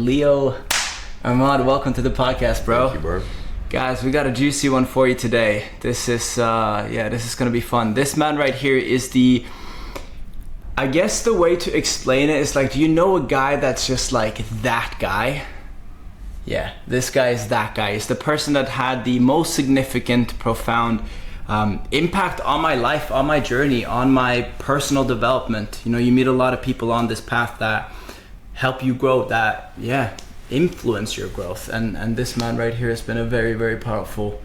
Leo. Armaad, welcome to the podcast, bro. Thank you, bro. Guys, we got a juicy one for you today. This is gonna be fun. This man right here is I guess the way to explain it is like, do you know a guy that's just like that guy? Yeah, this guy is that guy. He's the person that had the most significant, profound impact on my life, on my journey, on my personal development. You know, you meet a lot of people on this path that help you grow, that, influence your growth. And this man right here has been a very, very powerful,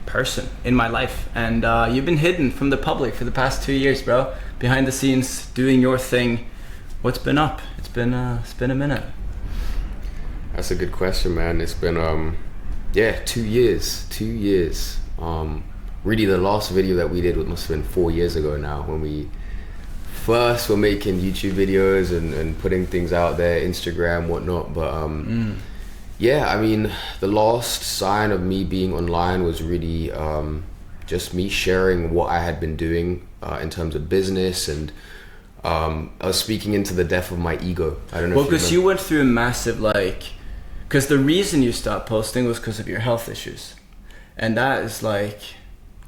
person in my life. And you've been hidden from the public for the past 2 years, bro. Behind the scenes, doing your thing. What's been up? It's been a minute. That's a good question, man. It's been 2 years. 2 years. Really, the last video that we did must have been 4 years ago now, when we first were making YouTube videos and putting things out there, Instagram, whatnot. But I mean, the last sign of me being online was really just me sharing what I had been doing in terms of business, and I was speaking into the death of my ego. I don't know. Well, because you went through a massive because the reason you stopped posting was because of your health issues, and that is like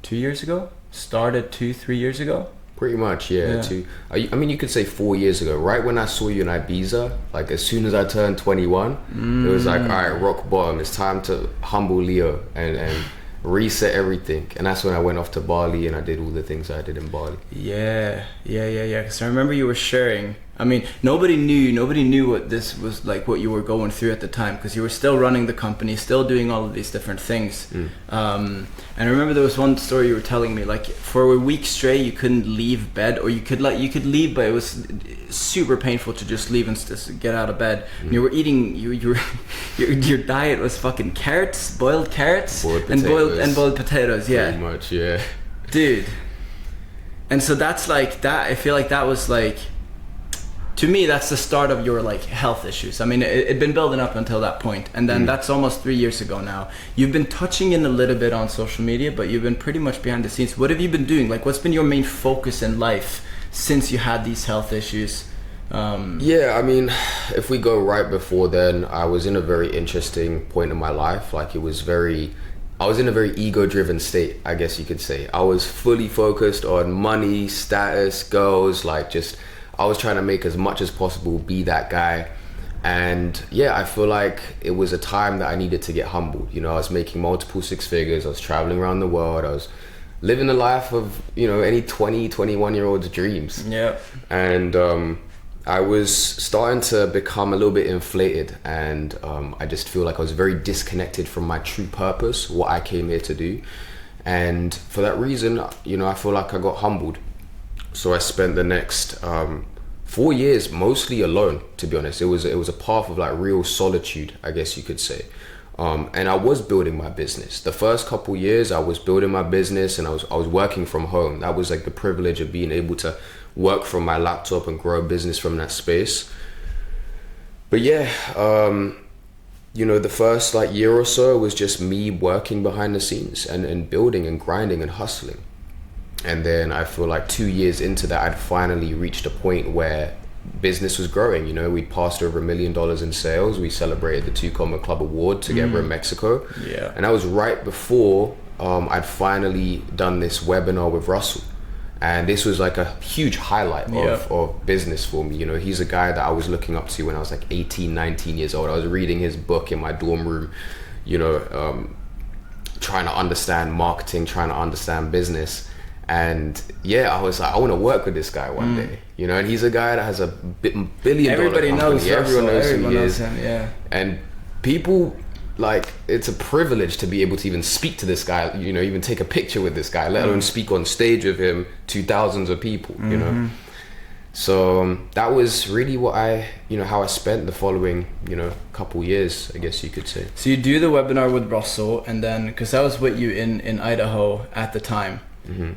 2 years ago. Started 2-3 years ago. Pretty much, yeah. I mean, you could say 4 years ago, right when I saw you in Ibiza, like as soon as I turned 21, it was like, all right, rock bottom. It's time to humble Leo and reset everything. And that's when I went off to Bali and I did all the things I did in Bali. Yeah. Because I remember you were sharing. I mean, nobody knew what this was like, what you were going through at the time, because you were still running the company, still doing all of these different things. And I remember there was one story you were telling me, like for a week straight you couldn't leave bed, or you could leave, but it was super painful to just leave and just get out of bed. And you were eating, your diet was fucking boiled carrots, and boiled potatoes. Yeah, pretty much, yeah, dude. And so that's like that. I feel like that was like, to me, that's the start of your like health issues. I mean, it'd been building up until that point, and then that's almost 3 years ago now. You've been touching in a little bit on social media, but you've been pretty much behind the scenes. What have you been doing? Like, what's been your main focus in life since you had these health issues? I mean, if we go right before then, I was in a very interesting point in my life. Like, I was in a very ego-driven state, I guess you could say. I was fully focused on money, status, girls, I was trying to make as much as possible, be that guy. And I feel like it was a time that I needed to get humbled. You know, I was making multiple six figures. I was traveling around the world. I was living the life of, any 20, 21-year-old's dreams. Yeah. And I was starting to become a little bit inflated. And I just feel like I was very disconnected from my true purpose, what I came here to do. And for that reason, I feel like I got humbled. So I spent the next 4 years mostly alone, to be honest. It was a path of like real solitude, I guess you could say. And I was building my business. The first couple years I was building my business, and I was working from home. That was like the privilege of being able to work from my laptop and grow a business from that space. But the first like year or so was just me working behind the scenes and building and grinding and hustling. And then I feel like 2 years into that, I'd finally reached a point where business was growing. We'd passed over $1 million in sales. We celebrated the 2 Comma Club Award together in Mexico. Yeah. And that was right before I'd finally done this webinar with Russell. And this was like a huge highlight of business for me. He's a guy that I was looking up to when I was like 18, 19 years old. I was reading his book in my dorm room, trying to understand marketing, trying to understand business. And I was like, I want to work with this guy one day, and he's a guy that has a $1 billion Everybody company. knows Everyone knows who he is. Him, yeah. And people, like, it's a privilege to be able to even speak to this guy, even take a picture with this guy, let alone speak on stage with him to thousands of people, So that was really what how I spent the following, couple years, I guess you could say. So you do the webinar with Russell, and then, because I was with you in Idaho at the time.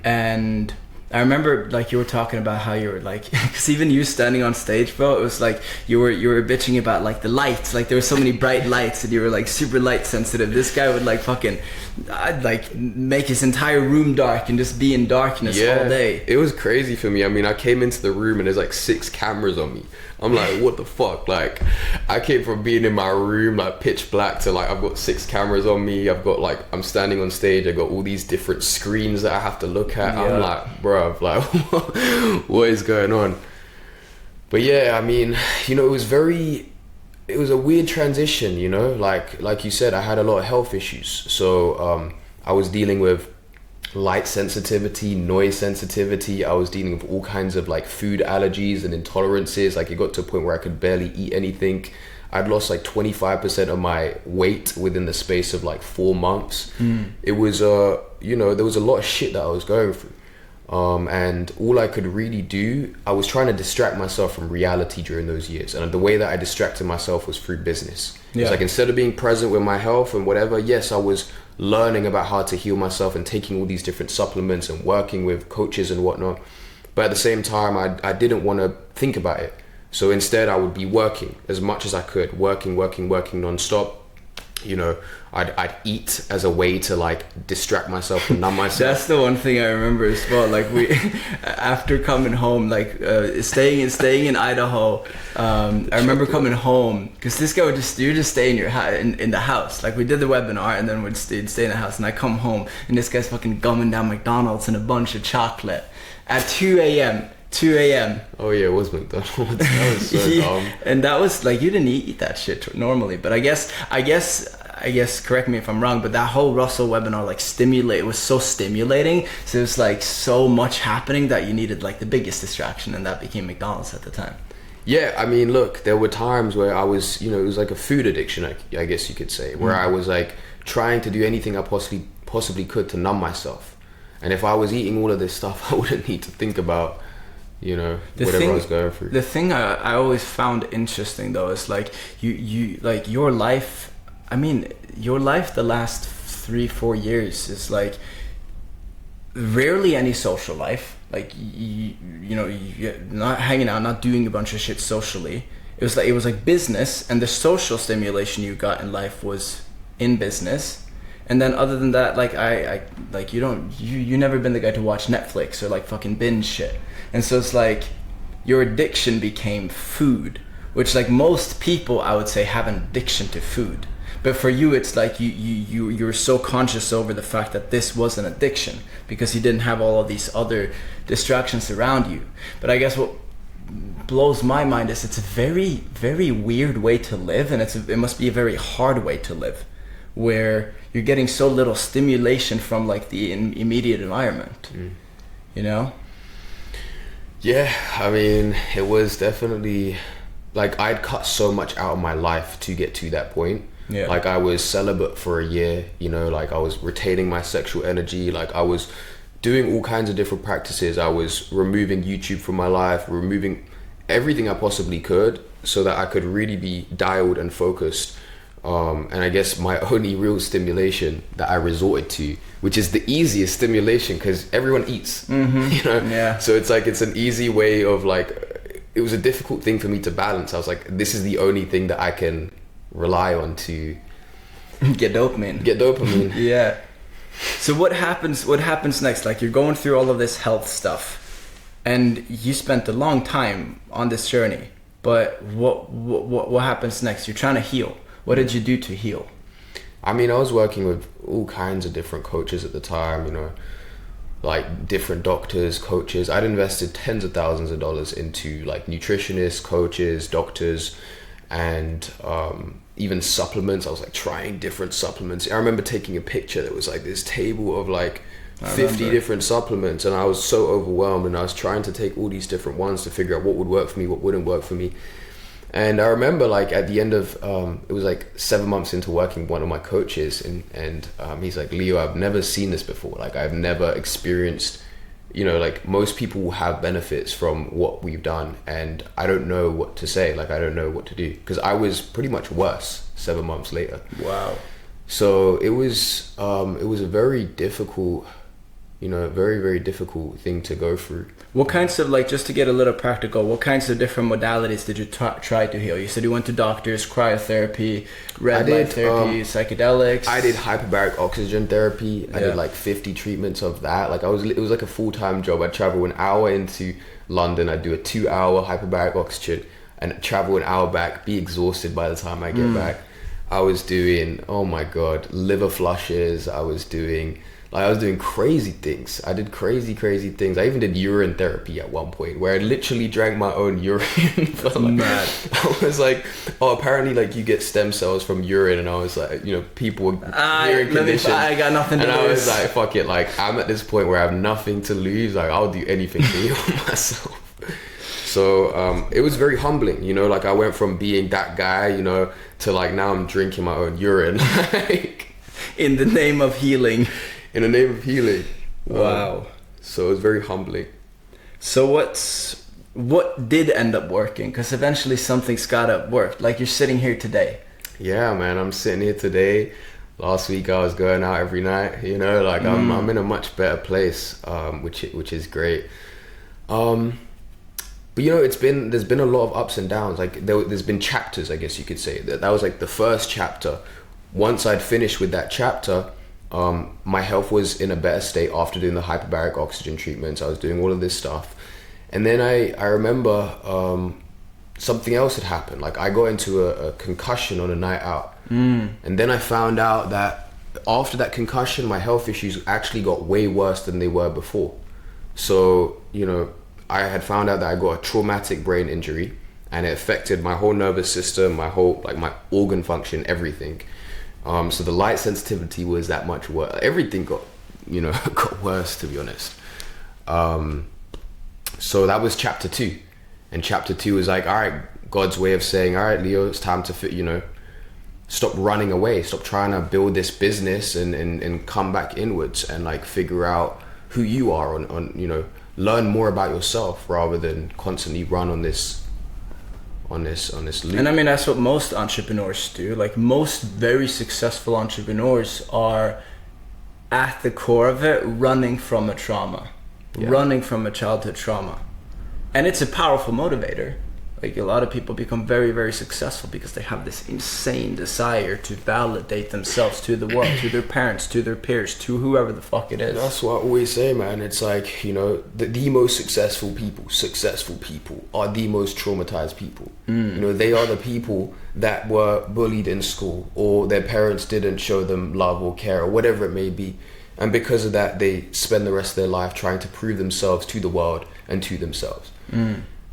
And I remember like you were talking about how you were like, because even you standing on stage, bro, it was like you were bitching about like the lights, like there were so many bright lights and you were like super light sensitive. This guy would like fucking like make his entire room dark and just be in darkness all day. It was crazy for me. I mean, I came into the room and there's like 6 cameras on me. I'm like, what the fuck? Like, I came from being in my room like pitch black to like I've got 6 cameras on me. I've got like, I'm standing on stage. I got all these different screens that I have to look at. I'm like, bruv, like what is going on? But yeah, I mean, you know, it was a weird transition, you know, like you said, I had a lot of health issues. So I was dealing with light sensitivity, noise sensitivity. I was dealing with all kinds of like food allergies and intolerances. Like it got to a point where I could barely eat anything. I'd lost like 25% of my weight within the space of like 4 months. It was you know, there was a lot of shit that I was going through. And all I could really do, I was trying to distract myself from reality during those years. And the way that I distracted myself was through business. It's like, instead of being present with my health and whatever, yes, I was learning about how to heal myself and taking all these different supplements and working with coaches and whatnot. But at the same time, I didn't want to think about it. So instead I would be working as much as I could, working non-stop. You know, I'd eat as a way to like distract myself and numb myself. That's the one thing I remember as well. Like we, after coming home, like staying in Idaho, I remember coming home because this guy would you just stay in your in the house. Like we did the webinar and then we'd stay in the house, and I come home and this guy's fucking gumming down McDonald's and a bunch of chocolate at 2 a.m. Oh yeah, it was McDonald's. That was so dumb. And that was like, you didn't eat that shit normally, but I guess correct me if I'm wrong, but that whole Russell webinar like it was so stimulating, so it was like so much happening that you needed like the biggest distraction, and that became McDonald's at the time. Yeah, I mean, look, there were times where I was, you know, it was like a food addiction, I guess you could say, where I was like trying to do anything I possibly could to numb myself. And if I was eating all of this stuff, I wouldn't need to think about, you know, whatever I was going through. The thing I always found interesting though is like you like your life. I mean, your life the last 3-4 years is like rarely any social life. Like you know, you're not hanging out, not doing a bunch of shit socially. It was like business, and the social stimulation you got in life was in business. And then other than that, like I like you never been the guy to watch Netflix or like fucking binge shit. And so it's like your addiction became food, which like most people I would say have an addiction to food. But for you, it's like you're so conscious over the fact that this was an addiction because you didn't have all of these other distractions around you. But I guess what blows my mind is it's a very, very weird way to live, and it must be a very hard way to live, where you're getting so little stimulation from like the immediate environment. You know? Yeah, I mean, it was definitely like I'd cut so much out of my life to get to that point. Yeah. Like I was celibate for a year, you know, like I was retaining my sexual energy, like I was doing all kinds of different practices. I was removing YouTube from my life, removing everything I possibly could so that I could really be dialed and focused. And I guess my only real stimulation that I resorted to, which is the easiest stimulation because everyone eats, you know? Yeah. So it's like, it's an easy way of like, it was a difficult thing for me to balance. I was like, this is the only thing that I can rely on to get dopamine. Yeah. So what happens next? Like you're going through all of this health stuff and you spent a long time on this journey, but what happens next? You're trying to heal. What did you do to heal? I mean, I was working with all kinds of different coaches at the time, you know, like different doctors, coaches. I'd invested tens of thousands of dollars into like nutritionists, coaches, doctors, and even supplements. I was like trying different supplements. I remember taking a picture that was like this table of like 50 different supplements, and I was so overwhelmed, and I was trying to take all these different ones to figure out what would work for me, what wouldn't work for me. And I remember like at the end of it was like 7 months into working with one of my coaches, and he's like, Leo, I've never seen this before. Like I've never experienced, you know, like most people will have benefits from what we've done, and I don't know what to say. Like I don't know what to do, because I was pretty much worse 7 months later. Wow. So it was a very difficult You know, very, very difficult thing to go through. What kinds of, like, just to get a little practical, what kinds of different modalities did you try to heal? You said you went to doctors, cryotherapy, red light therapy, psychedelics. I did hyperbaric oxygen therapy. I did like 50 treatments of that. Like it was like a full-time job. I'd travel an hour into London. I'd do a 2-hour hyperbaric oxygen and travel an hour back, be exhausted by the time I get back. I was doing, oh my God, liver flushes. I was doing crazy things. I did crazy things. I even did urine therapy at one point where I literally drank my own urine. Mad. I was like, oh, apparently like you get stem cells from urine, and I was like, you know, people hearing conditions. I got nothing to lose. And I was like, fuck it, like I'm at this point where I have nothing to lose. Like I'll do anything to heal myself. So it was very humbling, you know, like I went from being that guy, you know, to like now I'm drinking my own urine. Like, in the name of healing. In the name of healing. Wow. So it was very humbling. So what did end up working? Because eventually something's gotta work. Like you're sitting here today. Yeah, man, I'm sitting here today. Last week I was going out every night, you know, like I'm in a much better place, which is great. But you know, there's been a lot of ups and downs. Like there's been chapters, I guess you could say. That was like the first chapter. Once I'd finished with that chapter, my health was in a better state after doing the hyperbaric oxygen treatments. I was doing all of this stuff. And then I remember something else had happened. Like I got into a concussion on a night out. And then I found out that after that concussion, my health issues actually got way worse than they were before. So, you know, I had found out that I got a traumatic brain injury, and it affected my whole nervous system, my whole, like my organ function, everything. So the light sensitivity was that much worse. Everything got worse, to be honest. So that was chapter 2. And chapter 2 was like, all right, God's way of saying, all right, Leo, it's time to, stop running away, stop trying to build this business and come back inwards and like figure out who you are on learn more about yourself rather than constantly run on this loop. And I mean, that's what most entrepreneurs do. Like most very successful entrepreneurs are at the core of it running from a trauma, running from a childhood trauma. And it's a powerful motivator. Like a lot of people become very, very successful because they have this insane desire to validate themselves to the world, to their parents, to their peers, to whoever the fuck it is. That's what I always say, man. It's like, the most successful people are the most traumatized people. They are the people that were bullied in school, or their parents didn't show them love or care or whatever it may be. And because of that, they spend the rest of their life trying to prove themselves to the world and to themselves.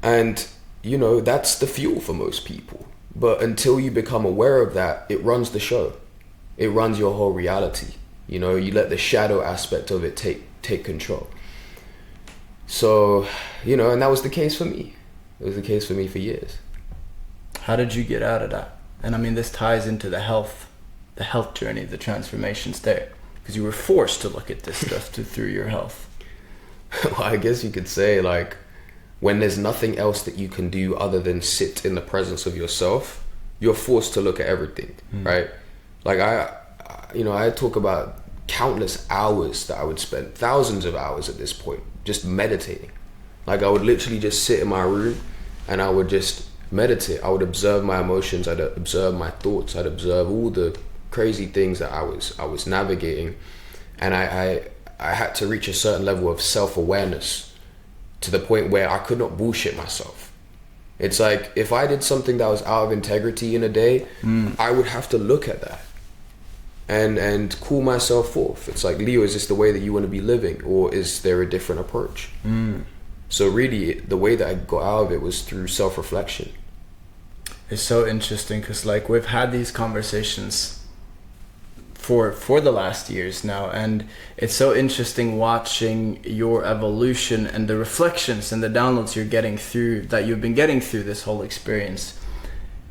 And that's the fuel for most people. But until you become aware of that, it runs the show. It runs your whole reality. You let the shadow aspect of it take control. So, and that was the case for me. It was the case for me for years. How did you get out of that? And I mean, this ties into the health journey, the transformations there. Because you were forced to look at this stuff through your health. Well, I guess you could say, like, when there's nothing else that you can do other than sit in the presence of yourself, you're forced to look at everything, right? Like I talk about countless hours that I would spend, thousands of hours at this point, just meditating. Like I would literally just sit in my room and I would just meditate. I would observe my emotions. I'd observe my thoughts. I'd observe all the crazy things that I was navigating. And I had to reach a certain level of self-awareness to the point where I could not bullshit myself. It's like, if I did something that was out of integrity in a day, I would have to look at that and call myself forth. It's like, Leo, is this the way that you want to be living, or is there a different approach? So really, the way that I got out of it was through self-reflection. It's so interesting because like we've had these conversations for the last years now, and it's so interesting watching your evolution and the reflections and the downloads you've been getting through this whole experience.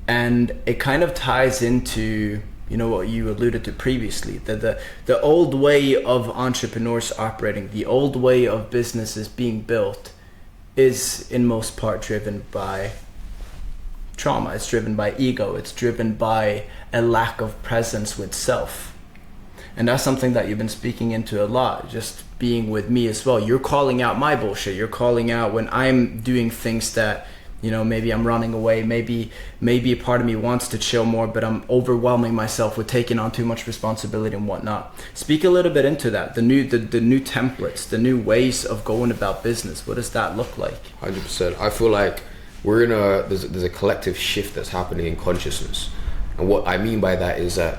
And it kind of ties into what you alluded to previously, that the old way of entrepreneurs operating, the old way of businesses being built is in most part driven by trauma. It's driven by ego. It's driven by a lack of presence with self. And that's something that you've been speaking into a lot, just being with me as well. You're calling out my bullshit. You're calling out when I'm doing things that, you know, maybe I'm running away, maybe a part of me wants to chill more, but I'm overwhelming myself with taking on too much responsibility and whatnot. Speak a little bit into that, the new templates, the new ways of going about business. What does that look like? 100%. I feel like there's a collective shift that's happening in consciousness. And what I mean by that is that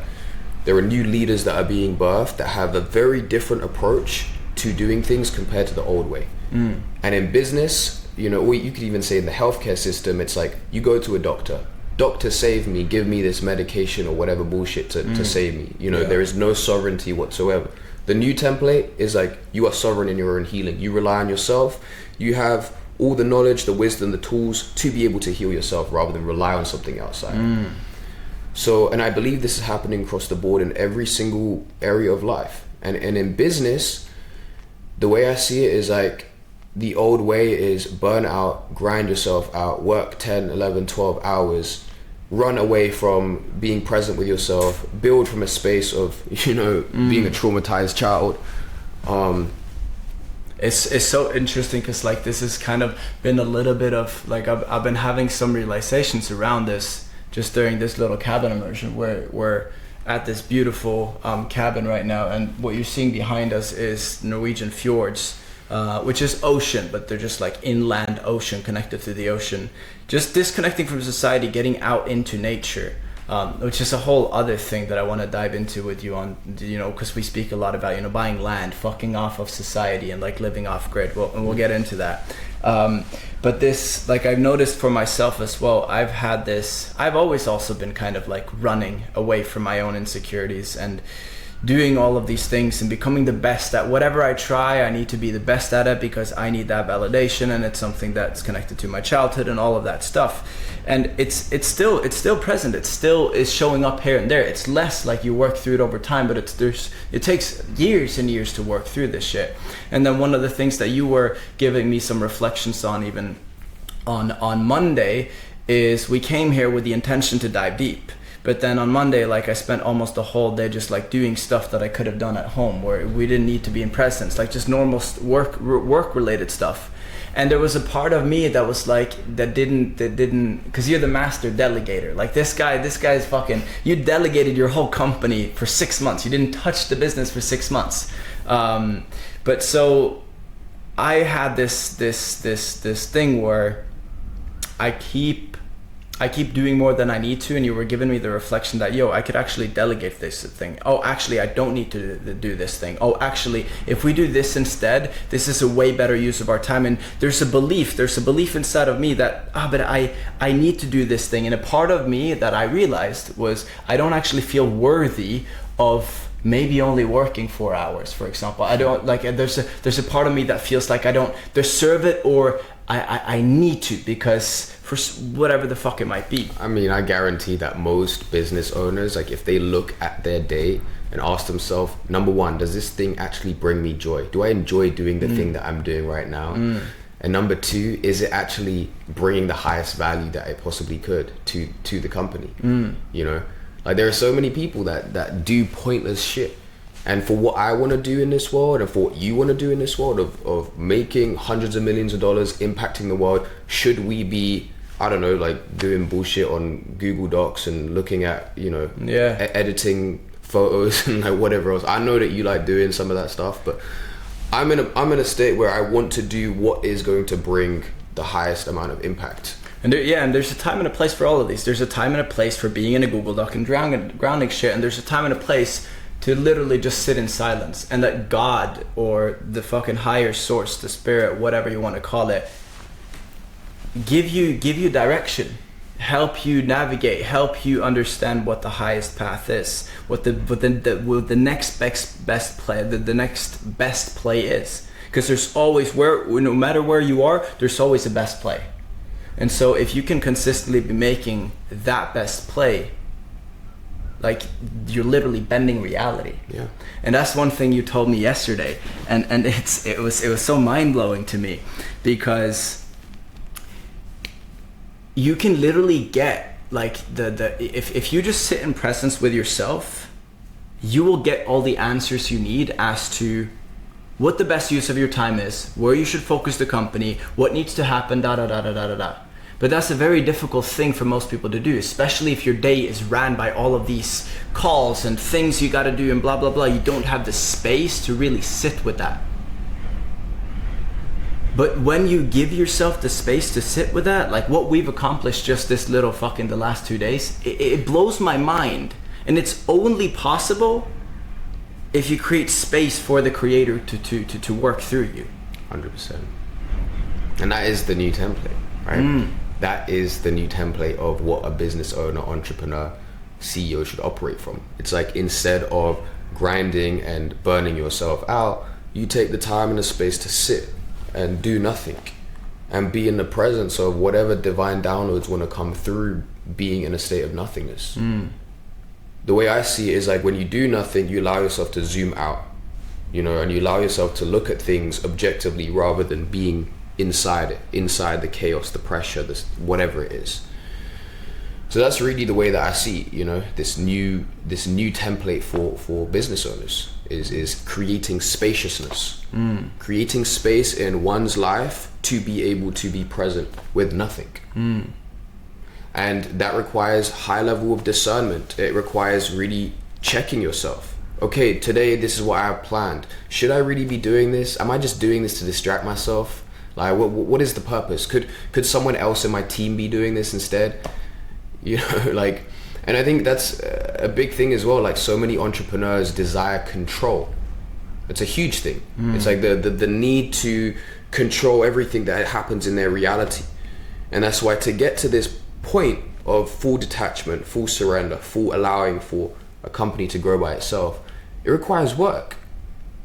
there are new leaders that are being birthed that have a very different approach to doing things compared to the old way. And in business, you know, or you could even say in the healthcare system, it's like you go to a doctor save me, give me this medication or whatever bullshit to save me. You know, there is no sovereignty whatsoever. The new template is like you are sovereign in your own healing. You rely on yourself. You have all the knowledge, the wisdom, the tools to be able to heal yourself rather than rely on something outside. So, and I believe this is happening across the board in every single area of life. And in business, the way I see it is like, the old way is burn out, grind yourself out, work 10, 11, 12 hours, run away from being present with yourself, build from a space of, you know, being a traumatized child. It's so interesting because like this has kind of been a little bit of like I've been having some realizations around this just during this little cabin immersion where we're at this beautiful cabin right now, and what you're seeing behind us is Norwegian fjords. Which is ocean, but they're just like inland ocean connected to the ocean. Just disconnecting from society, getting out into nature, which is a whole other thing that I want to dive into with you on, you know, because we speak a lot about, you know, buying land, fucking off of society and like living off grid. Well, and we'll get into that. But this, like I've noticed for myself as well, I've always also been kind of like running away from my own insecurities and doing all of these things and becoming the best at whatever I try. I need to be the best at it because I need that validation, and it's something that's connected to my childhood and all of that stuff. And it's still present. It still is showing up here and there. It's less like you work through it over time, but it takes years and years to work through this shit. And then one of the things that you were giving me some reflections on even on Monday is we came here with the intention to dive deep. But then on Monday, like I spent almost the whole day just like doing stuff that I could have done at home where we didn't need to be in presence, like just normal work related stuff. And there was a part of me that was like, that didn't, because you're the master delegator. Like this guy is fucking, you delegated your whole company for 6 months. You didn't touch the business for 6 months. But so I had this thing where I keep doing more than I need to, and you were giving me the reflection that, I could actually delegate this thing. Oh, actually, I don't need to do this thing. Oh, actually, if we do this instead, this is a way better use of our time. And there's a belief inside of me that, but I need to do this thing. And a part of me that I realized was I don't actually feel worthy of maybe only working 4 hours, for example. I don't like, there's a part of me that feels like I don't deserve it, or I need to, because for whatever the fuck it might be. I mean, I guarantee that most business owners, like if they look at their day and ask themselves, number one, does this thing actually bring me joy? Do I enjoy doing the thing that I'm doing right now? And number two, is it actually bringing the highest value that it possibly could to the company? You know, like there are so many people that do pointless shit. And for what I want to do in this world, and for what you want to do in this world of making hundreds of millions of dollars, impacting the world, should we be, I don't know, like doing bullshit on Google Docs and looking at, you know, editing photos and like whatever else? I know that you like doing some of that stuff, but I'm in a state where I want to do what is going to bring the highest amount of impact. And there's a time and a place for all of these. There's a time and a place for being in a Google Doc and grounding shit, and there's a time and a place to literally just sit in silence and let God or the fucking higher source, the spirit, whatever you want to call it, give you direction, help you navigate, help you understand what the highest path is, what the next best play, the next best play is. Because there's always, no matter where you are, there's always a best play. And so if you can consistently be making that best play, like you're literally bending reality. Yeah. And that's one thing you told me yesterday, and it was so mind-blowing to me, because you can literally get like if you just sit in presence with yourself, you will get all the answers you need as to what the best use of your time is, where you should focus the company, what needs to happen, da da da da da da da. But that's a very difficult thing for most people to do, especially if your day is ran by all of these calls and things you got to do and blah blah blah. You don't have the space to really sit with that. But when you give yourself the space to sit with that, like what we've accomplished just this little fucking the last 2 days, it blows my mind. And it's only possible if you create space for the creator to work through you. 100%. And that is the new template, right? That is the new template of what a business owner, entrepreneur, CEO should operate from. It's like, instead of grinding and burning yourself out, you take the time and the space to sit and do nothing and be in the presence of whatever divine downloads want to come through, being in a state of nothingness. The way I see it is like, when you do nothing, you allow yourself to zoom out, you know, and you allow yourself to look at things objectively rather than being inside it, inside the chaos, the pressure, this whatever it is. So that's really the way that I see, you know, this new template for business owners is creating spaciousness, creating space in one's life to be able to be present with nothing. And that requires high level of discernment. It requires really checking yourself. Okay, today this is what I have planned. Should I really be doing this? Am I just doing this to distract myself? Like, what is the purpose? Could someone else in my team be doing this instead? You know, like, and I think that's a big thing as well. Like, so many entrepreneurs desire control. It's a huge thing. It's like the need to control everything that happens in their reality. And that's why, to get to this point of full detachment, full surrender, full allowing for a company to grow by itself, it requires work.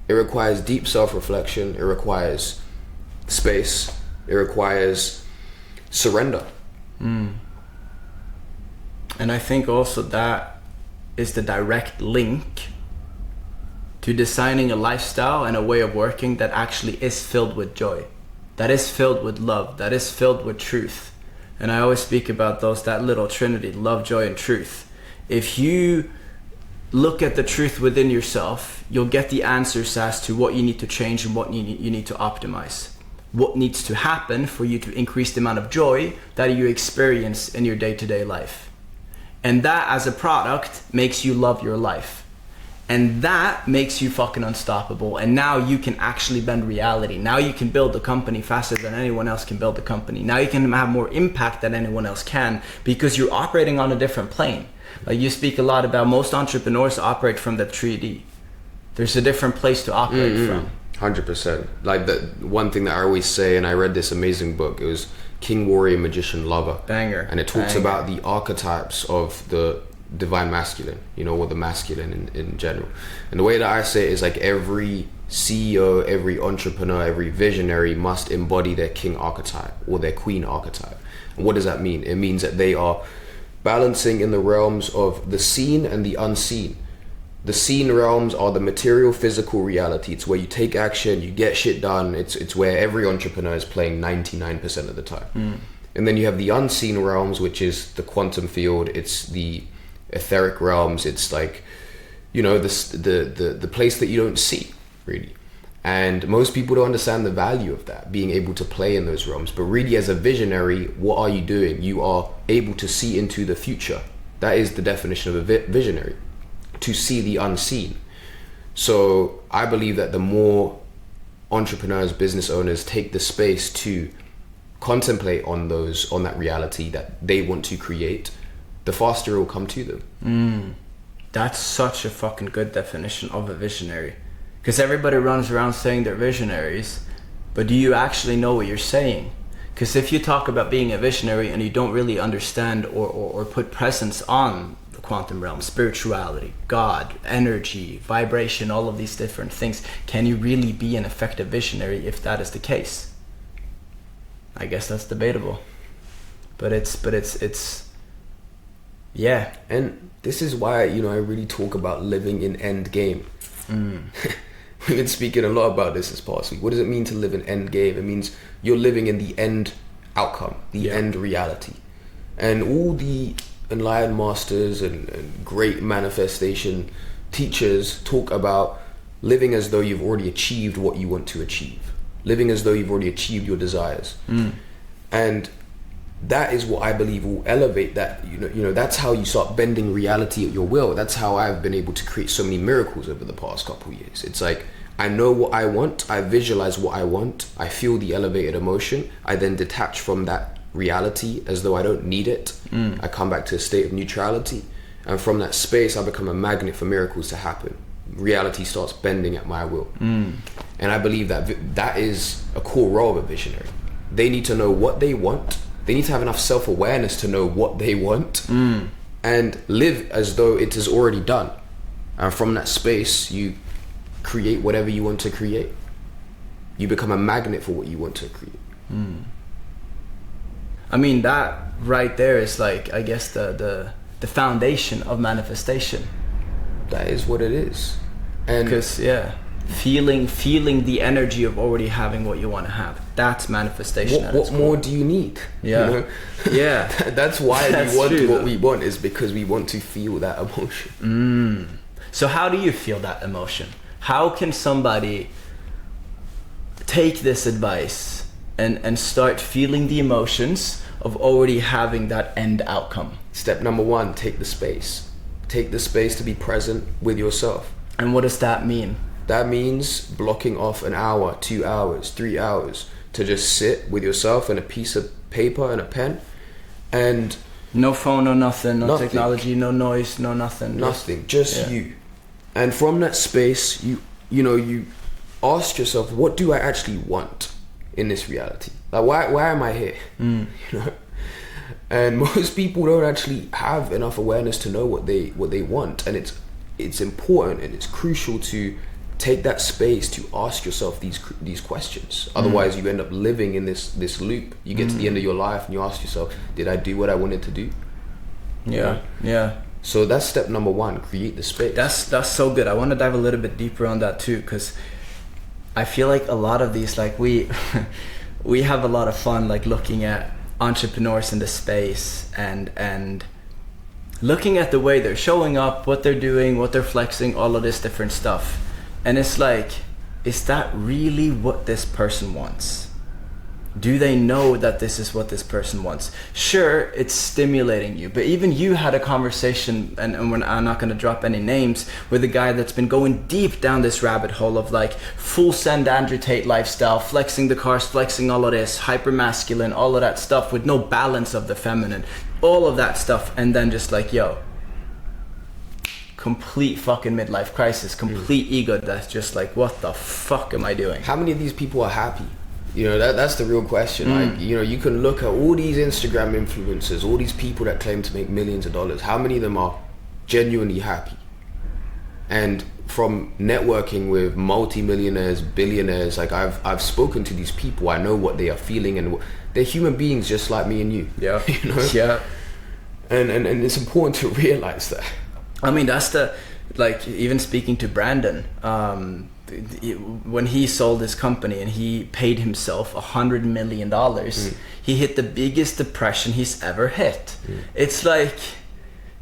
It requires deep self-reflection. It requires space. It requires surrender. And I think also that is the direct link to designing a lifestyle and a way of working that actually is filled with joy, that is filled with love, that is filled with truth. And I always speak about that little trinity, love, joy, and truth. If you look at the truth within yourself, you'll get the answers as to what you need to change and what you need to optimize. What needs to happen for you to increase the amount of joy that you experience in your day-to-day life. And that, as a product, makes you love your life. And that makes you fucking unstoppable. And now you can actually bend reality. Now you can build a company faster than anyone else can build a company. Now you can have more impact than anyone else can, because you're operating on a different plane. Like, you speak a lot about, most entrepreneurs operate from the 3D. There's a different place to operate from. 100%. Like, the one thing that I always say, and I read this amazing book, it was King, Warrior, Magician, Lover. Banger. And it talks about the archetypes of the divine masculine, you know, or the masculine in general. And the way that I say it is like, every CEO, every entrepreneur, every visionary must embody their king archetype or their queen archetype. And what does that mean? It means that they are balancing in the realms of the seen and the unseen. The seen realms are the material, physical reality. It's where you take action, you get shit done. It's where every entrepreneur is playing 99% of the time. And then you have the unseen realms, which is the quantum field. It's the etheric realms. It's like, you know, the place that you don't see, really. And most people don't understand the value of that, being able to play in those realms. But really, as a visionary, what are you doing? You are able to see into the future. That is the definition of a visionary. To see the unseen. So I believe that the more entrepreneurs, business owners take the space to contemplate on that reality that they want to create, the faster it will come to them. That's such a fucking good definition of a visionary. Because everybody runs around saying they're visionaries, but do you actually know what you're saying? Because if you talk about being a visionary and you don't really understand or put presence on quantum realm, spirituality, God, energy, vibration, all of these different things, can you really be an effective visionary if that is the case? I guess that's debatable. But it's yeah. And this is why, you know, I really talk about living in end game. We've been speaking a lot about this past week. What does it mean to live in end game? It means you're living in the end outcome, the end reality. And all the enlightened masters and great manifestation teachers talk about living as though you've already achieved what you want to achieve, living as though you've already achieved your desires. And that is what I believe will elevate that. You know, that's how you start bending reality at your will. That's how I've been able to create so many miracles over the past couple of years. It's like, I know what I want, I visualize what I want, I feel the elevated emotion, I then detach from that reality as though I don't need it. I come back to a state of neutrality, and from that space I become a magnet for miracles to happen. Reality starts bending at my will. And I believe that that is a core role of a visionary. They need to know what they want, they need to have enough self-awareness to know what they want, and live as though it is already done. And from that space you create whatever you want to create. You become a magnet for what you want to create. I mean, that right there is like, I guess the foundation of manifestation. That is what it is. And because feeling the energy of already having what you want to have, that's manifestation. What more do you need? You know? That's why we want what we want, is because we want to feel that emotion. So how do you feel that emotion? How can somebody take this advice and start feeling the emotions of already having that end outcome? Step number 1, take the space. Take the space to be present with yourself. And what does that mean? That means blocking off an hour, 2 hours, 3 hours to just sit with yourself and a piece of paper and a pen, and no phone, no nothing, no technology, no noise, no nothing. Nothing, just you. And from that space, you ask yourself, what do I actually want in this reality? Like, why am I here? You know? And most people don't actually have enough awareness to know what they want. And it's important and it's crucial to take that space to ask yourself these questions. Otherwise, you end up living in this loop. You get to the end of your life and you ask yourself, did I do what I wanted to do? Yeah. So that's step number 1, create the space. That's so good. I want to dive a little bit deeper on that too, because I feel like a lot of these, like we have a lot of fun like looking at entrepreneurs in the space and looking at the way they're showing up, what they're doing, what they're flexing, all of this different stuff. And it's like, is that really what this person wants? Do they know that this is what this person wants? Sure, it's stimulating you, but even you had a conversation, and I'm not going to drop any names, with a guy that's been going deep down this rabbit hole of like full send Andrew Tate lifestyle, flexing the cars, flexing all of this, hyper masculine, all of that stuff with no balance of the feminine, all of that stuff, and then just like, complete fucking midlife crisis, complete ego that's just like, what the fuck am I doing? How many of these people are happy? You know, that's the real question. Like, you know, you can look at all these Instagram influencers, all these people that claim to make millions of dollars. How many of them are genuinely happy? And from networking with multi-millionaires, billionaires, like I've spoken to these people, I know what they are feeling, and they're human beings just like me and you. Yeah. You know? Yeah. And it's important to realize that. I mean, that's like, even speaking to Brandon, when he sold his company and he paid himself $100 million, he hit the biggest depression he's ever hit. It's like,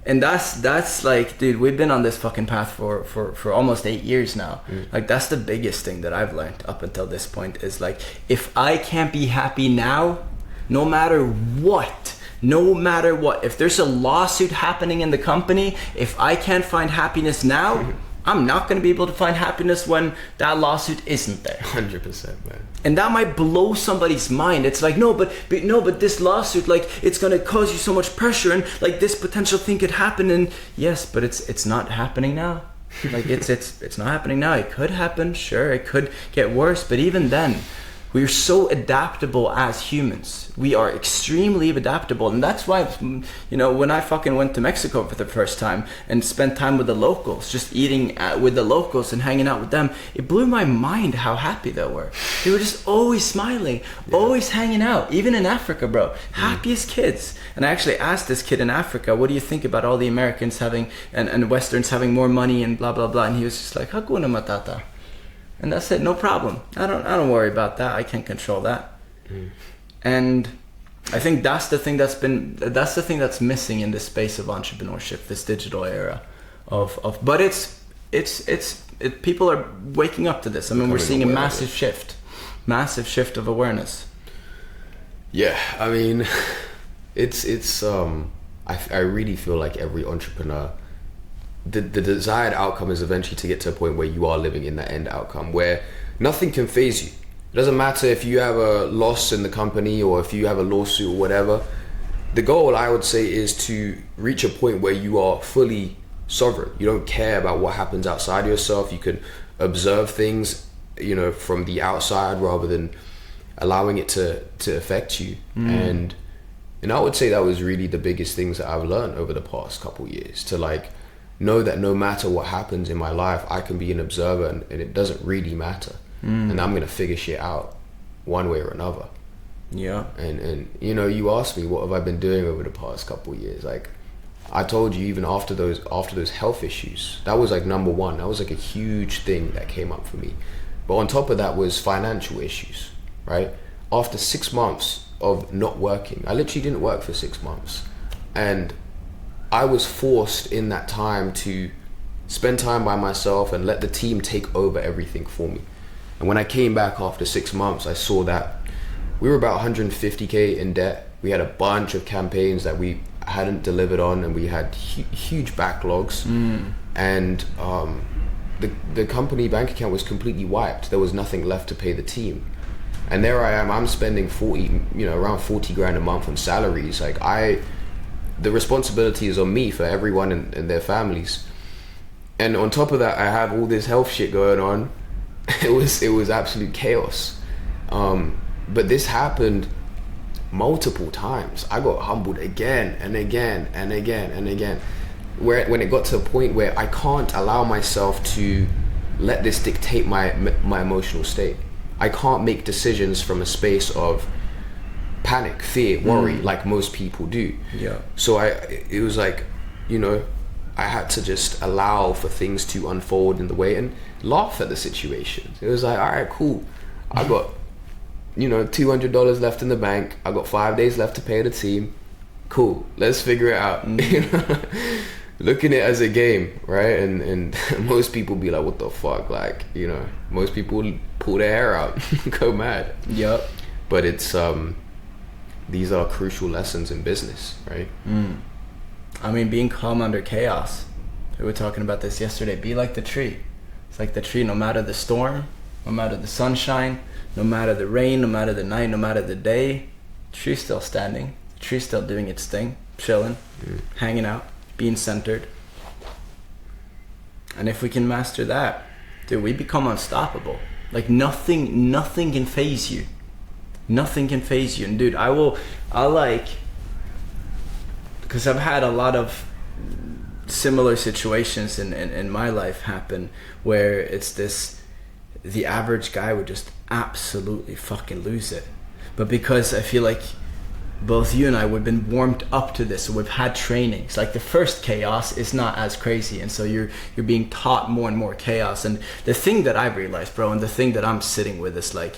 and that's like, dude, we've been on this fucking path for almost 8 years now. Like, that's the biggest thing that I've learned up until this point, is like, if I can't be happy now, no matter what, if there's a lawsuit happening in the company, if I can't find happiness now, I'm not going to be able to find happiness when that lawsuit isn't there. 100%, man. And that might blow somebody's mind. It's like, no, but this lawsuit, like, it's going to cause you so much pressure, and like this potential thing could happen. And yes, but it's not happening now. Like, it's not happening now. It could happen. Sure, it could get worse. But even then, we're so adaptable as humans. We are extremely adaptable. And that's why, you know, when I fucking went to Mexico for the first time and spent time with the locals, just eating with the locals and hanging out with them, it blew my mind how happy they were. They were just always smiling, always hanging out. Even in Africa, bro, happiest kids. And I actually asked this kid in Africa, what do you think about all the Americans having and Westerns having more money and blah, blah, blah. And he was just like, Hakuna Matata. And that's it, no problem. I don't worry about that. I can't control that. And I think that's the thing that's missing in this space of entrepreneurship, this digital era of but it's people are waking up to this. I mean, we're seeing a massive shift of awareness. Yeah, I mean, I really feel like every entrepreneur, the desired outcome is eventually to get to a point where you are living in that end outcome where nothing can faze you. It doesn't matter if you have a loss in the company or if you have a lawsuit or whatever. The goal, I would say, is to reach a point where you are fully sovereign. You don't care about what happens outside yourself. You can observe things, from the outside rather than allowing it to affect you. And I would say that was really the biggest things that I've learned over the past couple of years, to like know that no matter what happens in my life, I can be an observer and it doesn't really matter. And I'm gonna figure shit out one way or another. Yeah. And you asked me what have I been doing over the past couple of years. Like I told you, even after those health issues, that was like number one. That was like a huge thing that came up for me. But on top of that was financial issues, right? After 6 months of not working, I literally didn't work for 6 months, and I was forced in that time to spend time by myself and let the team take over everything for me. And when I came back after 6 months, I saw that we were about 150K in debt. We had a bunch of campaigns that we hadn't delivered on, and we had huge backlogs. And the company bank account was completely wiped. There was nothing left to pay the team. And there I am, I'm spending around 40 grand a month on salaries. Like the responsibility is on me for everyone and their families. And on top of that, I have all this health shit going on. It was absolute chaos. But this happened multiple times. I got humbled again and again and again and again. When it got to a point where I can't allow myself to let this dictate my emotional state. I can't make decisions from a space of panic, fear, worry, like most people do. Yeah. So it was like, I had to just allow for things to unfold in the way and laugh at the situation. It was like, all right, cool. I got, $200 left in the bank. I got 5 days left to pay the team. Cool. Let's figure it out. Looking at it as a game, right? And most people be like, what the fuck? Like, most people pull their hair out, go mad. Yep. But it's, these are crucial lessons in business, right? I mean, being calm under chaos. We were talking about this yesterday. Be like the tree. It's like the tree, no matter the storm, no matter the sunshine, no matter the rain, no matter the night, no matter the day, the tree's still standing. The tree's still doing its thing, chilling, hanging out, being centered. And if we can master that, dude, we become unstoppable. Like nothing can faze you. Nothing can faze you. And dude, because I've had a lot of similar situations in my life happen where it's the average guy would just absolutely fucking lose it. But because I feel like both you and I, we've been warmed up to this, so we've had trainings. Like the first chaos is not as crazy, and so you're being taught more and more chaos. And the thing that I've realized, bro, and the thing that I'm sitting with is like,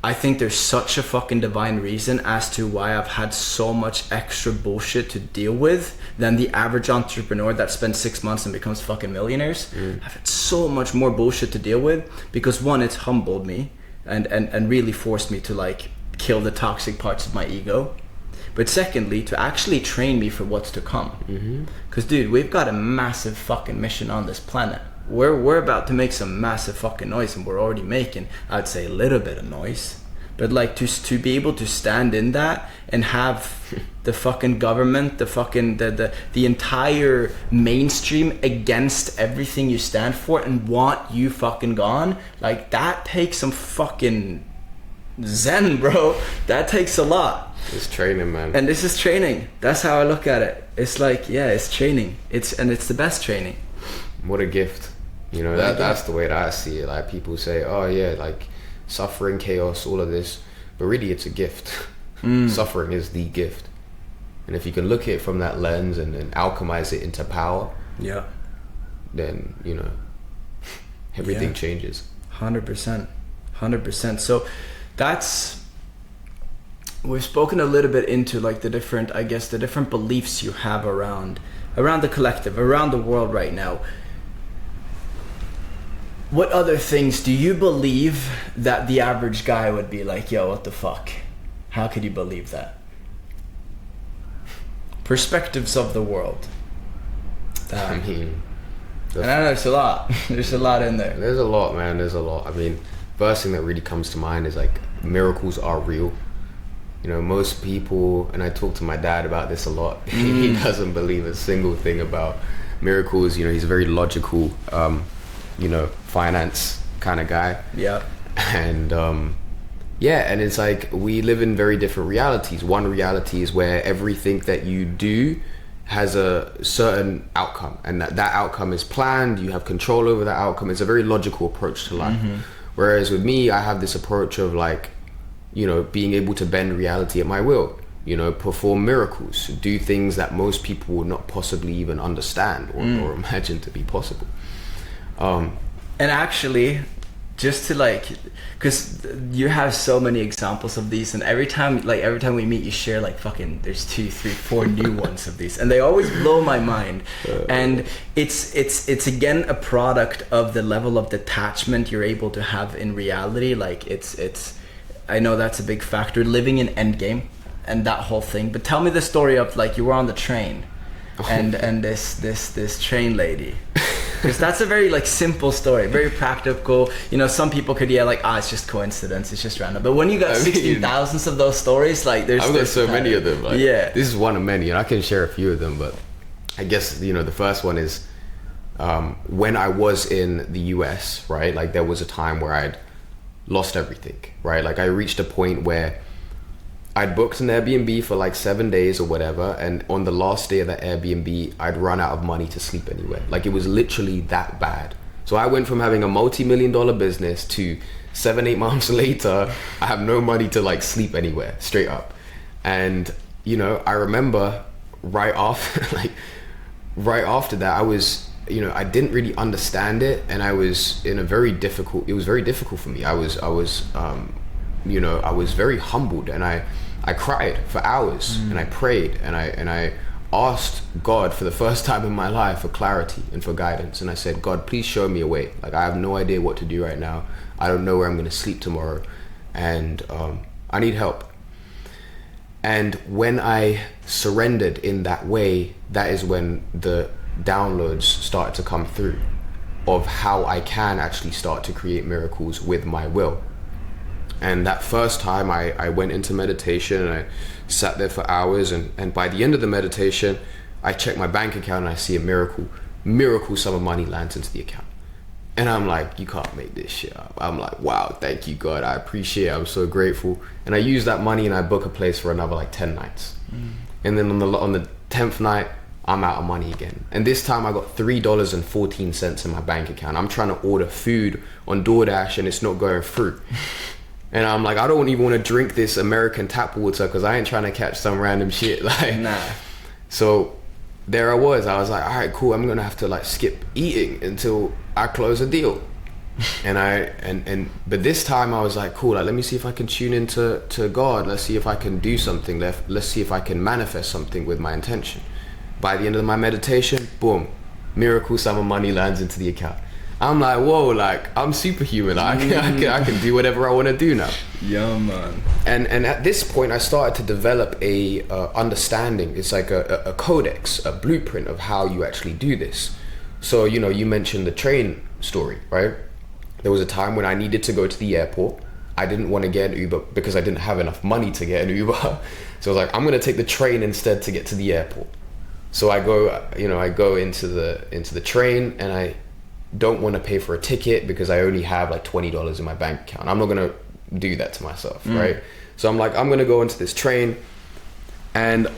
I think there's such a fucking divine reason as to why I've had so much extra bullshit to deal with than the average entrepreneur that spends 6 months and becomes fucking millionaires. I've had so much more bullshit to deal with because one, it's humbled me and really forced me to like kill the toxic parts of my ego. But secondly, to actually train me for what's to come. Because dude, we've got a massive fucking mission on this planet. We're about to make some massive fucking noise, and we're already making, I'd say, a little bit of noise. But like to be able to stand in that and have the fucking government, the fucking the entire mainstream against everything you stand for and want you fucking gone, like that takes some fucking zen, bro. That takes a lot. It's training, man. And this is training. That's how I look at it. It's like, yeah, it's training. It's the best training. What a gift. That's the way that I see it. Like people say, oh yeah, like suffering, chaos, all of this, but really it's a gift. Suffering is the gift, and if you can look at it from that lens and alchemize it into power, then everything changes. 100%. So we've spoken a little bit into like the different beliefs you have around the collective, around the world right now. What other things do you believe that the average guy would be like, yo, what the fuck? How could you believe that? Perspectives of the world. I mean, and I know there's a lot. There's a lot in there. There's a lot, man. There's a lot. I mean, first thing that really comes to mind is like miracles are real. You know, most people, and I talk to my dad about this a lot. He doesn't believe a single thing about miracles. You know, he's a very logical, you know, finance kind of guy. Yeah. And yeah, and it's like we live in very different realities. One reality is where everything that you do has a certain outcome, and that outcome is planned. You have control over that outcome. It's a very logical approach to life. Whereas with me, I have this approach of like, you know, being able to bend reality at my will, you know, perform miracles, do things that most people would not possibly even understand or imagine to be possible. And actually, just to like, because you have so many examples of these, and every time we meet, you share like fucking there's 2, 3, 4 new ones of these, and they always blow my mind. And it's again a product of the level of detachment you're able to have in reality. Like it's I know that's a big factor, living in Endgame and that whole thing. But tell me the story of like you were on the train and this train lady. Because that's a very like simple story, very practical. You know, some people could like, it's just coincidence, it's just random. But when you got 60,000 of those stories, like I've got so many of them. Like, yeah, this is one of many, and I can share a few of them. But I guess, you know, the first one is when I was in the US, right? Like there was a time where I'd lost everything, right? Like I reached a point where I'd booked an Airbnb for like 7 days or whatever, and on the last day of that Airbnb, I'd run out of money to sleep anywhere. Like it was literally that bad. So I went from having a multi-million-dollar business to 7-8 months later, I have no money to like sleep anywhere, straight up. And you know, I remember right after that, I was, you know, I didn't really understand it, and I was in it was very difficult for me. I was you know, I was very humbled, and I cried for hours, and I prayed, and I asked God for the first time in my life for clarity and for guidance. And I said, God, please show me a way. Like I have no idea what to do right now. I don't know where I'm going to sleep tomorrow, and I need help. And when I surrendered in that way, that is when the downloads started to come through of how I can actually start to create miracles with my will. And that first time I went into meditation, and I sat there for hours, and by the end of the meditation, I check my bank account and I see a miracle sum of money lands into the account. And I'm like, you can't make this shit up. I'm like, wow, thank you, God. I appreciate it. I'm so grateful. And I use that money and I book a place for another like 10 nights. And then on the 10th night, I'm out of money again. And this time I got $3.14 in my bank account. I'm trying to order food on DoorDash and it's not going through. And I'm like, I don't even want to drink this American tap water because I ain't trying to catch some random shit. Like, nah. So there I was like, all right, cool. I'm going to have to like skip eating until I close a deal. But this time I was like, cool, like, let me see if I can tune into God. Let's see if I can do something. Let's see if I can manifest something with my intention. By the end of my meditation, boom, miracle sum of money lands into the account. I'm like, whoa, like I'm superhuman. I can do whatever I want to do now. Yeah, man. And at this point, I started to develop a understanding. It's like a codex, a blueprint of how you actually do this. So, you know, you mentioned the train story, right? There was a time when I needed to go to the airport. I didn't want to get an Uber because I didn't have enough money to get an Uber. So I was like, I'm going to take the train instead to get to the airport. So I go into the train, and I don't want to pay for a ticket because I only have like $20 in my bank account. I'm not going to do that to myself, right? So I'm like, I'm going to go into this train, and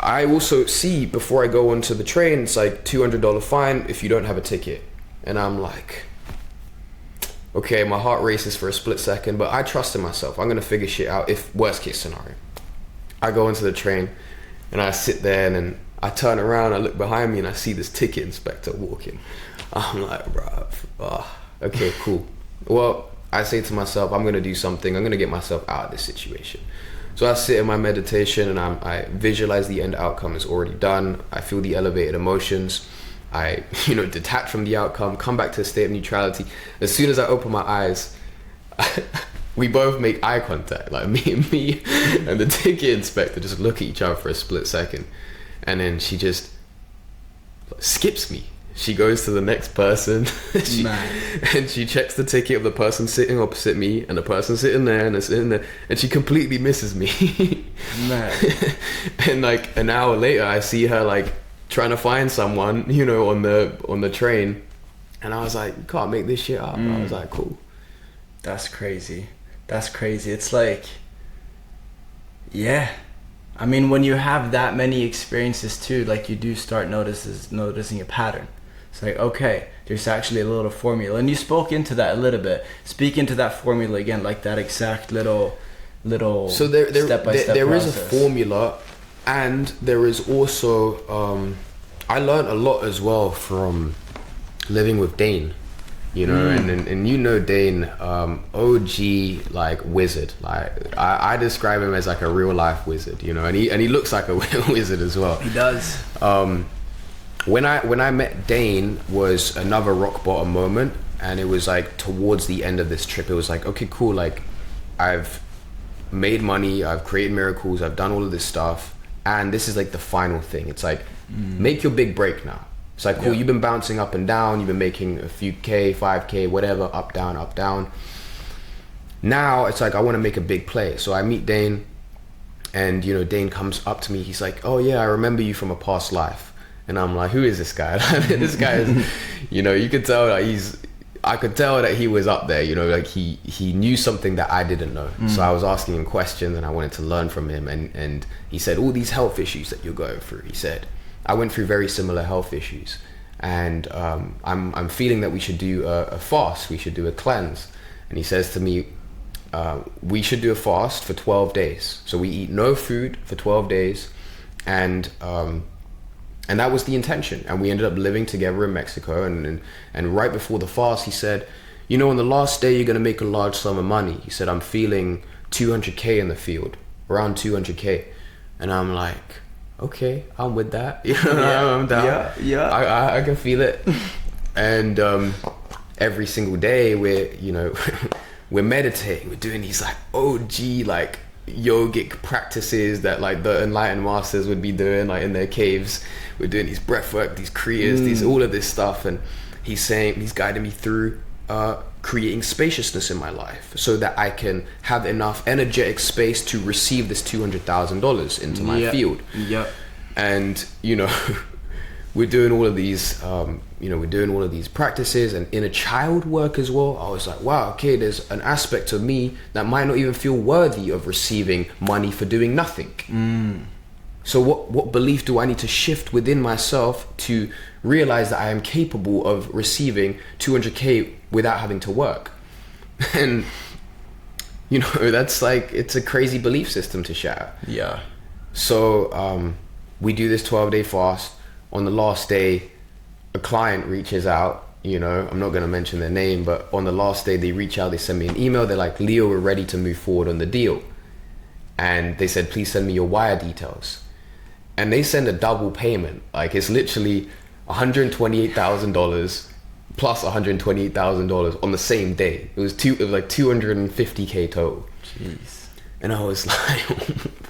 I also see before I go onto the train, it's like $200 fine if you don't have a ticket. And I'm like, okay, my heart races for a split second, but I trust in myself. I'm going to figure shit out if worst case scenario. I go into the train and I sit there, and then I turn around, I look behind me, and I see this ticket inspector walking. I'm like, bruh, okay, cool. Well, I say to myself, I'm going to do something. I'm going to get myself out of this situation. So I sit in my meditation, and I visualize the end outcome is already done. I feel the elevated emotions. I detach from the outcome, come back to a state of neutrality. As soon as I open my eyes, we both make eye contact, like me and the ticket inspector just look at each other for a split second, and then she just skips me. She goes to the next person and she checks the ticket of the person sitting opposite me and the person sitting there and sitting there, and she completely misses me. Man. And like an hour later, I see her like trying to find someone, on the train, and I was like, you can't make this shit up. I was like, cool. That's crazy. It's like, yeah. I mean, when you have that many experiences too, like you do start noticing a pattern. It's like, okay, there's actually a little formula. And you spoke into that a little bit. Speak into that formula again, like that exact little so there step-by-step there is a process. formula, and there is also I learned a lot as well from living with Dane, and Dane, OG like wizard. Like I describe him as like a real life wizard, and he looks like a wizard as well. He does. When I met Dane was another rock bottom moment, and it was like towards the end of this trip. It was like, okay, cool, like I've made money, I've created miracles, I've done all of this stuff, and this is like the final thing. It's like, make your big break now. It's like, cool, you've been bouncing up and down, you've been making a few K, 5K, whatever, up, down. Now it's like, I want to make a big play. So I meet Dane, and Dane comes up to me, he's like, oh yeah, I remember you from a past life. And I'm like, who is this guy? This guy is, you could tell that I could tell that he was up there, like he knew something that I didn't know. So I was asking him questions, and I wanted to learn from him. And he said, all these health issues that you're going through, he said, I went through very similar health issues. And I'm feeling that we should do a fast, we should do a cleanse. And he says to me, we should do a fast for 12 days. So we eat no food for 12 days. And that was the intention. And we ended up living together in Mexico. And right before the fast, he said, on the last day, you're going to make a large sum of money. He said, I'm feeling 200K in the field, around 200K. And I'm like, okay, I'm with that. I'm down. Yeah. I can feel it. And every single day we're meditating. We're doing these like OG like yogic practices that like the enlightened masters would be doing like in their caves. We're doing these breath work, these kriyas, all of this stuff, and he's guiding me through creating spaciousness in my life so that I can have enough energetic space to receive this $200,000 into my field. And we're doing all of these practices and inner child work as well. I was like, wow, okay, there's an aspect of me that might not even feel worthy of receiving money for doing nothing. So what belief do I need to shift within myself to realize that I am capable of receiving 200K without having to work? And that's like, it's a crazy belief system to shatter. Yeah. So we do this 12-day fast. On the last day, a client reaches out, I'm not going to mention their name, but on the last day they reach out, they send me an email. They're like, Leo, we're ready to move forward on the deal. And they said, please send me your wire details. And they send a double payment. Like it's literally $128,000 plus $128,000 on the same day. It was like 250K total. Jeez. And I was like,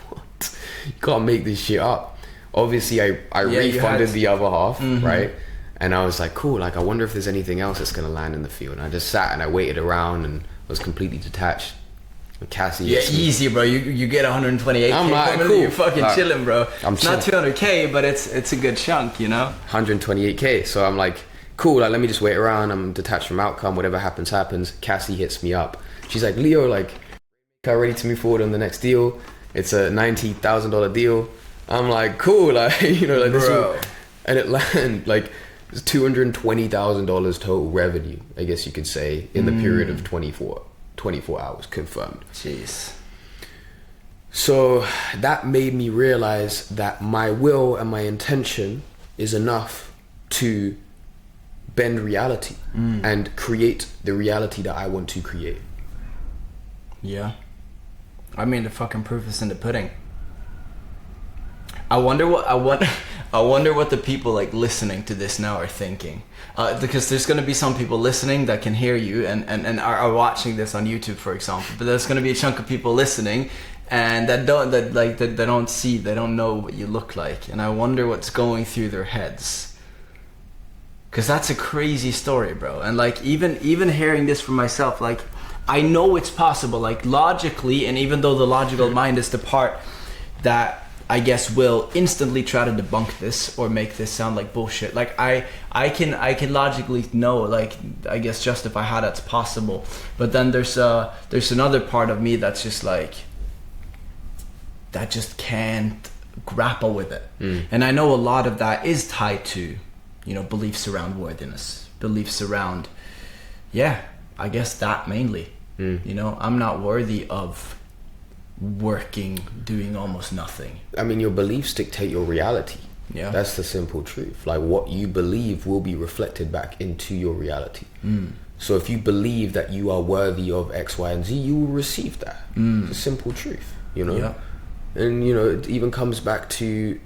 what? You can't make this shit up. Obviously I refunded the other half, right? And I was like, cool, like I wonder if there's anything else that's gonna land in the field. And I just sat and I waited around and was completely detached. And Cassie, easy, bro. You get 128K. I'm like, cool. You're fucking chilling, bro. It's chilling. not 200K, but it's a good chunk, 128K. So I'm like, cool, like let me just wait around. I'm detached from outcome. Whatever happens. Cassie hits me up. She's like, Leo, like, ready to move forward on the next deal. It's a $90,000 deal. I'm like, cool, like, like this will, and it landed like $220,000 total revenue, I guess you could say, in the period of 24 hours confirmed. Jeez. So that made me realize that my will and my intention is enough to bend reality and create the reality that I want to create. Yeah. I mean, the fucking proof is in the pudding. I wonder I wonder what the people like listening to this now are thinking. Because there's going to be some people listening that can hear you and are watching this on YouTube, for example. But there's going to be a chunk of people listening and that they don't know what you look like. And I wonder what's going through their heads. Because that's a crazy story, bro. And like even hearing this from myself, like I know it's possible, like logically, and even though the logical mind is the part that I guess will instantly try to debunk this or make this sound like bullshit. Like I can logically know, like I guess justify how that's possible. But then there's another part of me that's just like that just can't grapple with it. And I know a lot of that is tied to, you know, beliefs around worthiness, beliefs around, yeah, I guess that mainly. You know, I'm not worthy of working, doing almost nothing. I mean, your beliefs dictate your reality. Yeah, that's the simple truth. Like what you believe will be reflected back into your reality. So if you believe that you are worthy of X, Y, and Z, you will receive that. It's a simple truth, you know. Yeah. And you know, it even comes back to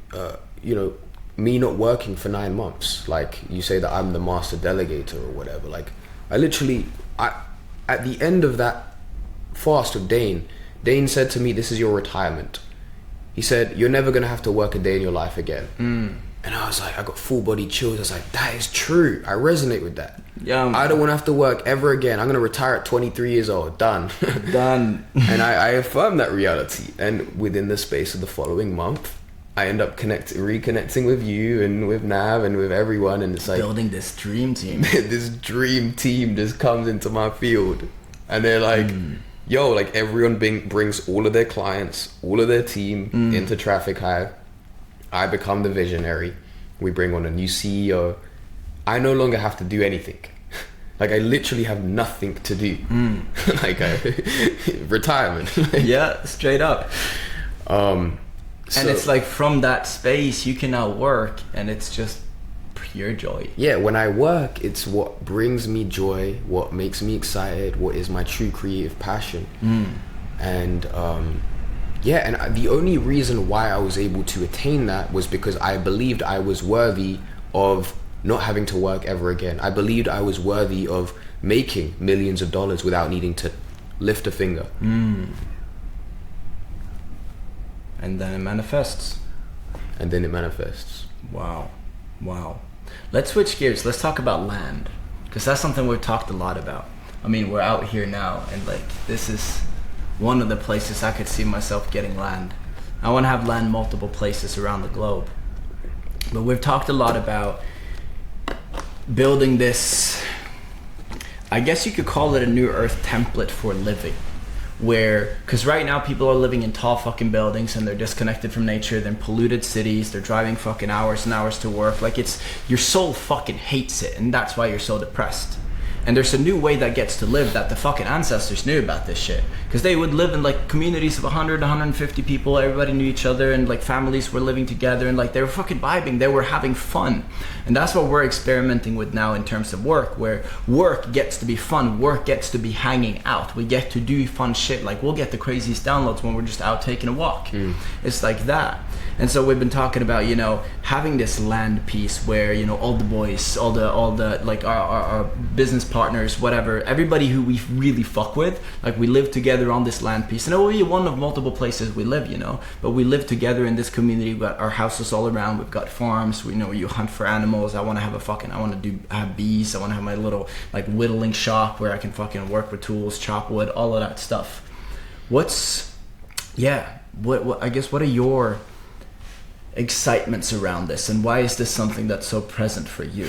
you know, me not working for 9 months. Like you say that I'm the master delegator or whatever. Like I literally, at the end of that fast with Dane said to me, "This is your retirement." He said, "You're never gonna have to work a day in your life again." And I was like, I got full body chills. I was like, that is true. I resonate with that. Yeah, man. I don't want to have to work ever again. I'm gonna retire at 23 years old. Done. Done. And I affirm that reality. And within the space of the following month, I end up reconnecting with you and with Nav and with everyone, and it's like building this dream team. This dream team just comes into my field, and they're like, "Yo, like everyone brings all of their clients, all of their team into TrafficHive. I become the visionary. We bring on a new CEO. I no longer have to do anything. Like I literally have nothing to do. Like retirement. Yeah, straight up. And it's like from that space you can now work, and it's just pure joy. Yeah, when I work, it's what brings me joy, what makes me excited, what is my true creative passion. And yeah, and the only reason why I was able to attain that was because I believed I was worthy of not having to work ever again. I believed I was worthy of making millions of dollars without needing to lift a finger. And then it manifests. Wow. Let's switch gears. Let's talk about land, because that's something we've talked a lot about. I mean, we're out here now, and like this is one of the places I could see myself getting land. I want to have land multiple places around the globe. But we've talked a lot about building this, I guess you could call it a new earth template for living. Where, because right now people are living in tall fucking buildings and they're disconnected from nature, they're in polluted cities, they're driving fucking hours and hours to work. Like it's, your soul fucking hates it, and that's why you're so depressed. And there's a new way that gets to live that the fucking ancestors knew about this shit. Because they would live in like communities of 100, 150 people, everybody knew each other, and like families were living together, and like they were fucking vibing, they were having fun. And that's what we're experimenting with now in terms of work, where work gets to be fun, work gets to be hanging out. We get to do fun shit, like we'll get the craziest downloads when we're just out taking a walk. It's like that. And so we've been talking about, you know, having this land piece where, you know, all the boys, all the like our business partners, whatever, everybody who we really fuck with, like we live together on this land piece. And it will be one of multiple places we live, you know, but we live together in this community. We've got our houses all around, we've got farms, we know you hunt for animals. I want to have bees. I want to have my little like whittling shop where I can fucking work with tools, chop wood, all of that stuff. What I guess, what are your excitements around this, and why is this something that's so present for you?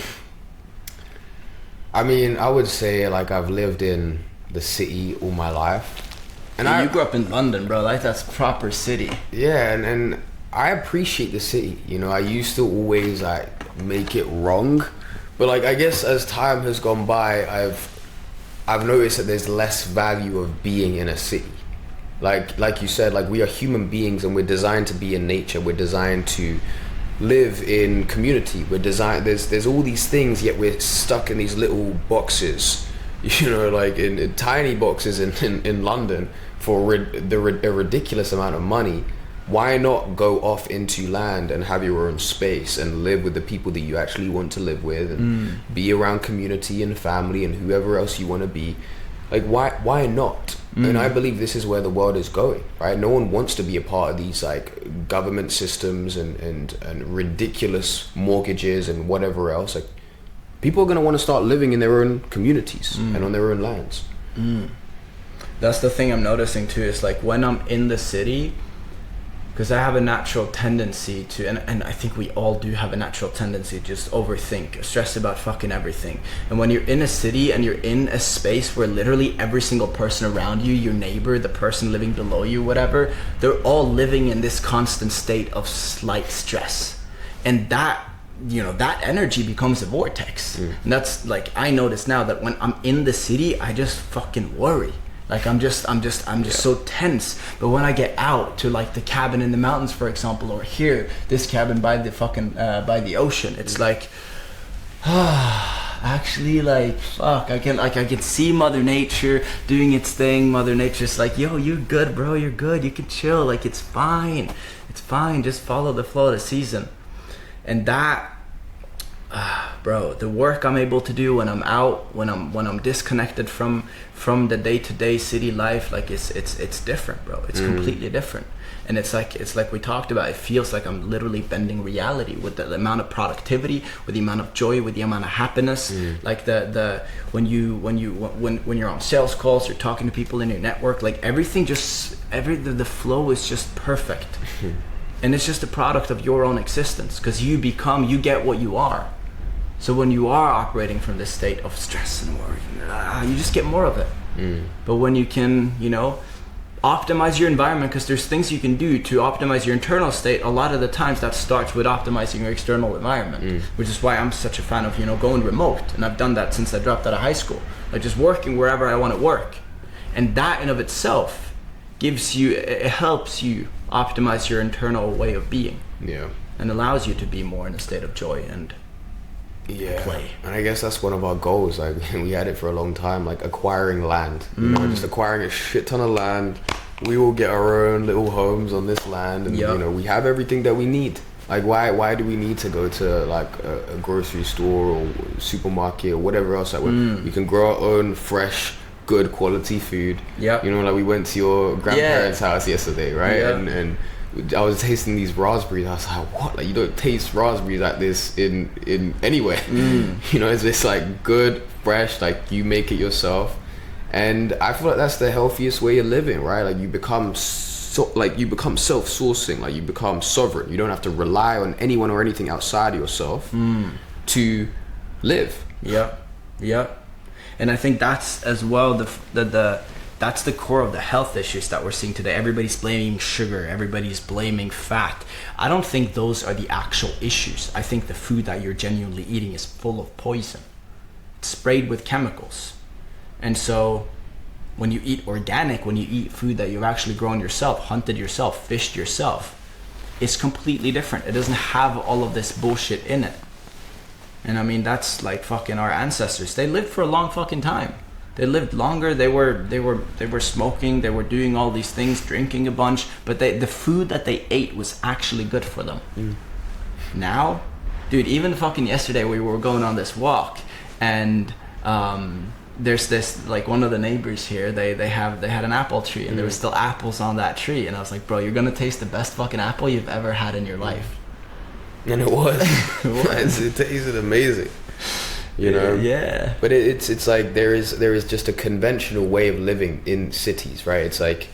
I mean, I would say like I've lived in the city all my life, and you grew up in London, bro. Like that's proper city. Yeah, and I appreciate the city. You know, I used to always like make it wrong, but like I guess as time has gone by, I've noticed that there's less value of being in a city. Like you said, like we are human beings and we're designed to be in nature. We're designed to live in community. We're designed, there's all these things, yet we're stuck in these little boxes, you know, like in tiny boxes in London for a ridiculous amount of money. why not go off into land and have your own space and live with the people that you actually want to live with, and be around community and family and whoever else you want to be? Like, why not? And I believe this is where the world is going, right? No one wants to be a part of these like government systems and ridiculous mortgages and whatever else. Like, people are going to want to start living in their own communities and on their own lands. That's the thing I'm noticing too, is like when I'm in the city, because I have a natural tendency to, and I think we all do have a natural tendency to just overthink, stress about fucking everything. And when you're in a city and you're in a space where literally every single person around you, your neighbor, the person living below you, whatever, they're all living in this constant state of slight stress. And that, you know, that energy becomes a vortex. And that's like, I notice now that when I'm in the city, I just fucking worry. Like I'm just so tense. But when I get out to like the cabin in the mountains, for example, or here, this cabin by the fucking by the ocean, it's like, actually, like, fuck, I can see Mother Nature doing its thing. Mother Nature's like, yo, you're good, bro, you're good, you can chill, like it's fine, just follow the flow of the season. And that, bro, the work I'm able to do when I'm out, when I'm disconnected from the day-to-day city life, like it's different, bro. It's completely different. And it's like we talked about, it feels like I'm literally bending reality with the amount of productivity, with the amount of joy, with the amount of happiness. Like when you're on sales calls, you're talking to people in your network, like everything the flow is just perfect. And it's just a product of your own existence, because you get what you are. So when you are operating from this state of stress and worry, you just get more of it. But when you can, you know, optimize your environment, because there's things you can do to optimize your internal state, a lot of the times that starts with optimizing your external environment, which is why I'm such a fan of, you know, going remote. And I've done that since I dropped out of high school, like just working wherever I want to work. And that in of itself it helps you optimize your internal way of being, and allows you to be more in a state of joy and play. And I guess that's one of our goals. Like, we had it for a long time, like acquiring land, you know, just acquiring a shit ton of land. We will get our own little homes on this land, and you know, we have everything that we need. Like, why do we need to go to like a grocery store or supermarket or whatever else? Like, we can grow our own fresh, good quality food. You know, like we went to your grandparents' house yesterday, right? And I was tasting these raspberries. I was like, what? Like, you don't taste raspberries like this in anywhere. You know, it's this like good, fresh, like you make it yourself. And I feel like that's the healthiest way of living, right? Like you become self-sourcing, like you become sovereign. You don't have to rely on anyone or anything outside of yourself to live. And I think that's as well that's the core of the health issues that we're seeing today. Everybody's blaming sugar, everybody's blaming fat. I don't think those are the actual issues. I think the food that you're genuinely eating is full of poison. It's sprayed with chemicals. And so when you eat organic, when you eat food that you've actually grown yourself, hunted yourself, fished yourself, it's completely different. It doesn't have all of this bullshit in it. And I mean, that's like fucking our ancestors. They lived for a long fucking time. They lived longer. They were smoking. They were doing all these things, drinking a bunch. But the food that they ate was actually good for them. Now, dude, even fucking yesterday we were going on this walk, and there's this, like, one of the neighbors here. They had an apple tree, and there were still apples on that tree. And I was like, bro, you're gonna taste the best fucking apple you've ever had in your life. And it was. It tasted amazing. You know, but it's like there is just a conventional way of living in cities, right? It's like,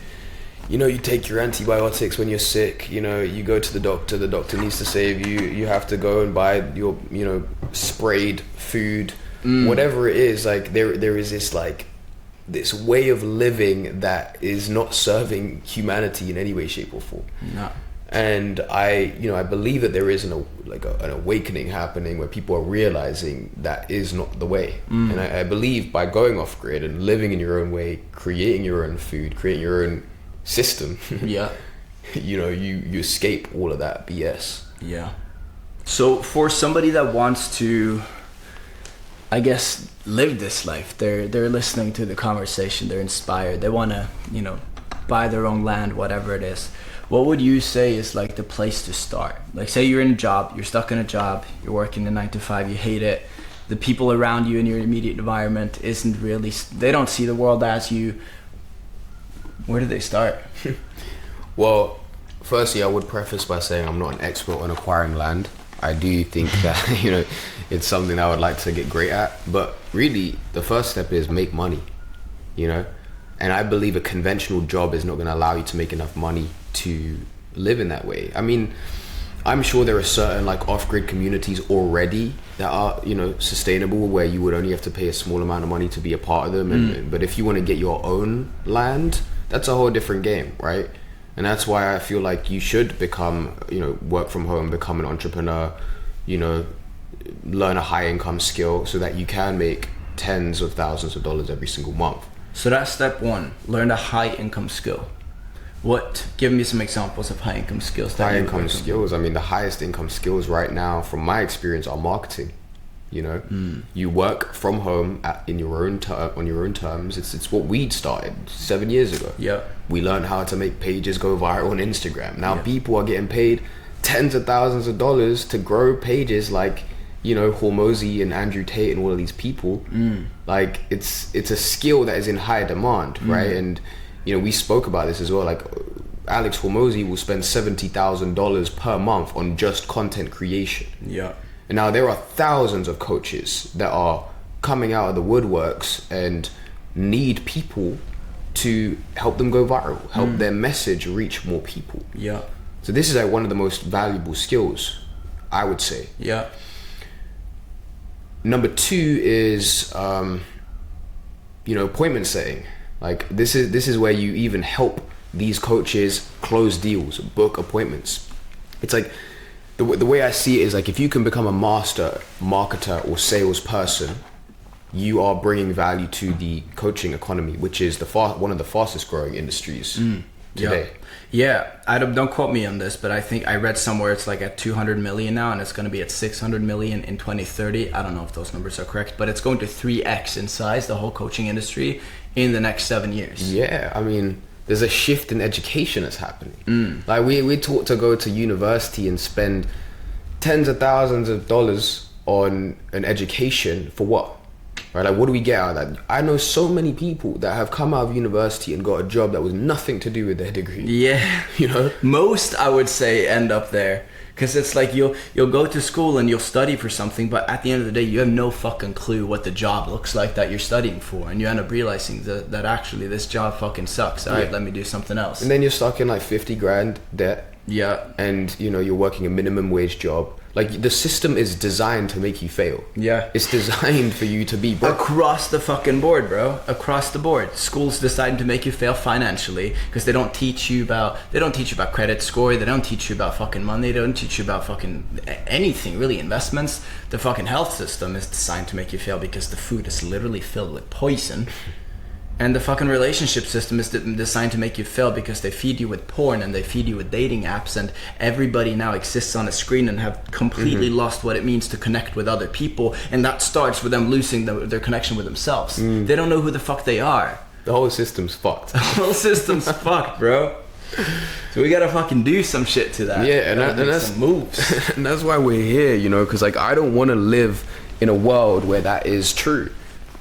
you know, you take your antibiotics when you're sick, you know, you go to the doctor needs to save you, you have to go and buy your, you know, sprayed food, whatever it is. Like there is this like this way of living that is not serving humanity in any way, shape or form. No. And I believe that there is an awakening happening where people are realizing that is not the way. And I believe by going off grid and living in your own way, creating your own food, creating your own system, you know, you escape all of that BS. So for somebody that wants to, I guess, live this life, they're listening to the conversation, they're inspired, they want to, you know, buy their own land, whatever it is. what would you say is like the place to start? Like, say you're in a job, you're stuck in a job, you're working a 9 to 5, you hate it. The people around you in your immediate environment isn't really, they don't see the world as you. Where do they start? Well, firstly, I would preface by saying I'm not an expert on acquiring land. I do think that, you know, it's something I would like to get great at. But really, the first step is make money, you know? And I believe a conventional job is not going to allow you to make enough money to live in that way. I mean, I'm sure there are certain like off-grid communities already that are, you know, sustainable, where you would only have to pay a small amount of money to be a part of them. But if you want to get your own land, that's a whole different game, right? And that's why I feel like you should become, you know, work from home, become an entrepreneur, you know, learn a high income skill so that you can make tens of thousands of dollars every single month. So that's step one, learn a high income skill. Give me some examples of high income skills. High income skills, I mean, the highest income skills right now, from my experience, are marketing. You know, you work from home on your own terms. It's what we'd started 7 years ago. Yeah, we learned how to make pages go viral on Instagram. Now people are getting paid tens of thousands of dollars to grow pages, like, you know, Hormozy and Andrew Tate and all of these people. Like, it's a skill that is in high demand, right? And you know, we spoke about this as well. Like, Alex Hormozy will spend $70,000 per month on just content creation. Yeah. And now there are thousands of coaches that are coming out of the woodworks and need people to help them go viral, help their message reach more people. Yeah. So this is like one of the most valuable skills, I would say. Yeah. Number two is, you know, appointment setting. Like, this is where you even help these coaches close deals, book appointments. It's like, the way I see it is like, if you can become a master marketer or salesperson, you are bringing value to the coaching economy, which is one of the fastest growing industries today. Yeah, don't quote me on this, but I think I read somewhere it's like at 200 million now, and it's going to be at 600 million in 2030. I don't know if those numbers are correct, but it's going to 3x in size, the whole coaching industry, in the next 7 years. Yeah, I mean, there's a shift in education that's happening. Like, we're taught to go to university and spend tens of thousands of dollars on an education for what? Right? Like, what do we get out of that? I know so many people that have come out of university and got a job that was nothing to do with their degree. Yeah. You know? Most, I would say, end up there. Because it's like you'll go to school and you'll study for something, but at the end of the day, you have no fucking clue what the job looks like that you're studying for. And you end up realizing that actually this job fucking sucks. All right, let me do something else. And then you're stuck in like 50 grand debt. Yeah. And, you know, you're working a minimum wage job. Like, the system is designed to make you fail. Yeah. It's designed for you to be broke. Across the fucking board, bro. Across the board. Schools deciding to make you fail financially because they don't teach you about credit score. They don't teach you about fucking money. They don't teach you about fucking anything, really, investments. The fucking health system is designed to make you fail because the food is literally filled with poison. And the fucking relationship system is designed to make you fail because they feed you with porn and they feed you with dating apps, and everybody now exists on a screen and have completely lost what it means to connect with other people, and that starts with them losing their connection with themselves. They don't know who the fuck they are. The whole system's fucked. The whole system's fucked, bro. So we gotta fucking do some shit to that. Yeah, and that's some moves. And that's why we're here, you know, because like, I don't want to live in a world where that is true.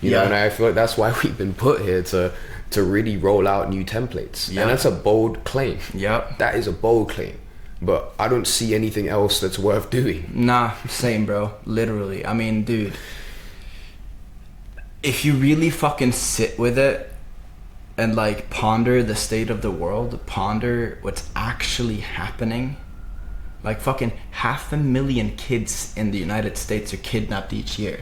You know, and I feel like that's why we've been put here to really roll out new templates. And that's a bold claim. Yep. That is a bold claim. But I don't see anything else that's worth doing. Nah, same, bro. Literally. I mean, dude, if you really fucking sit with it and like ponder the state of the world, ponder what's actually happening, like fucking 500,000 kids in the United States are kidnapped each year.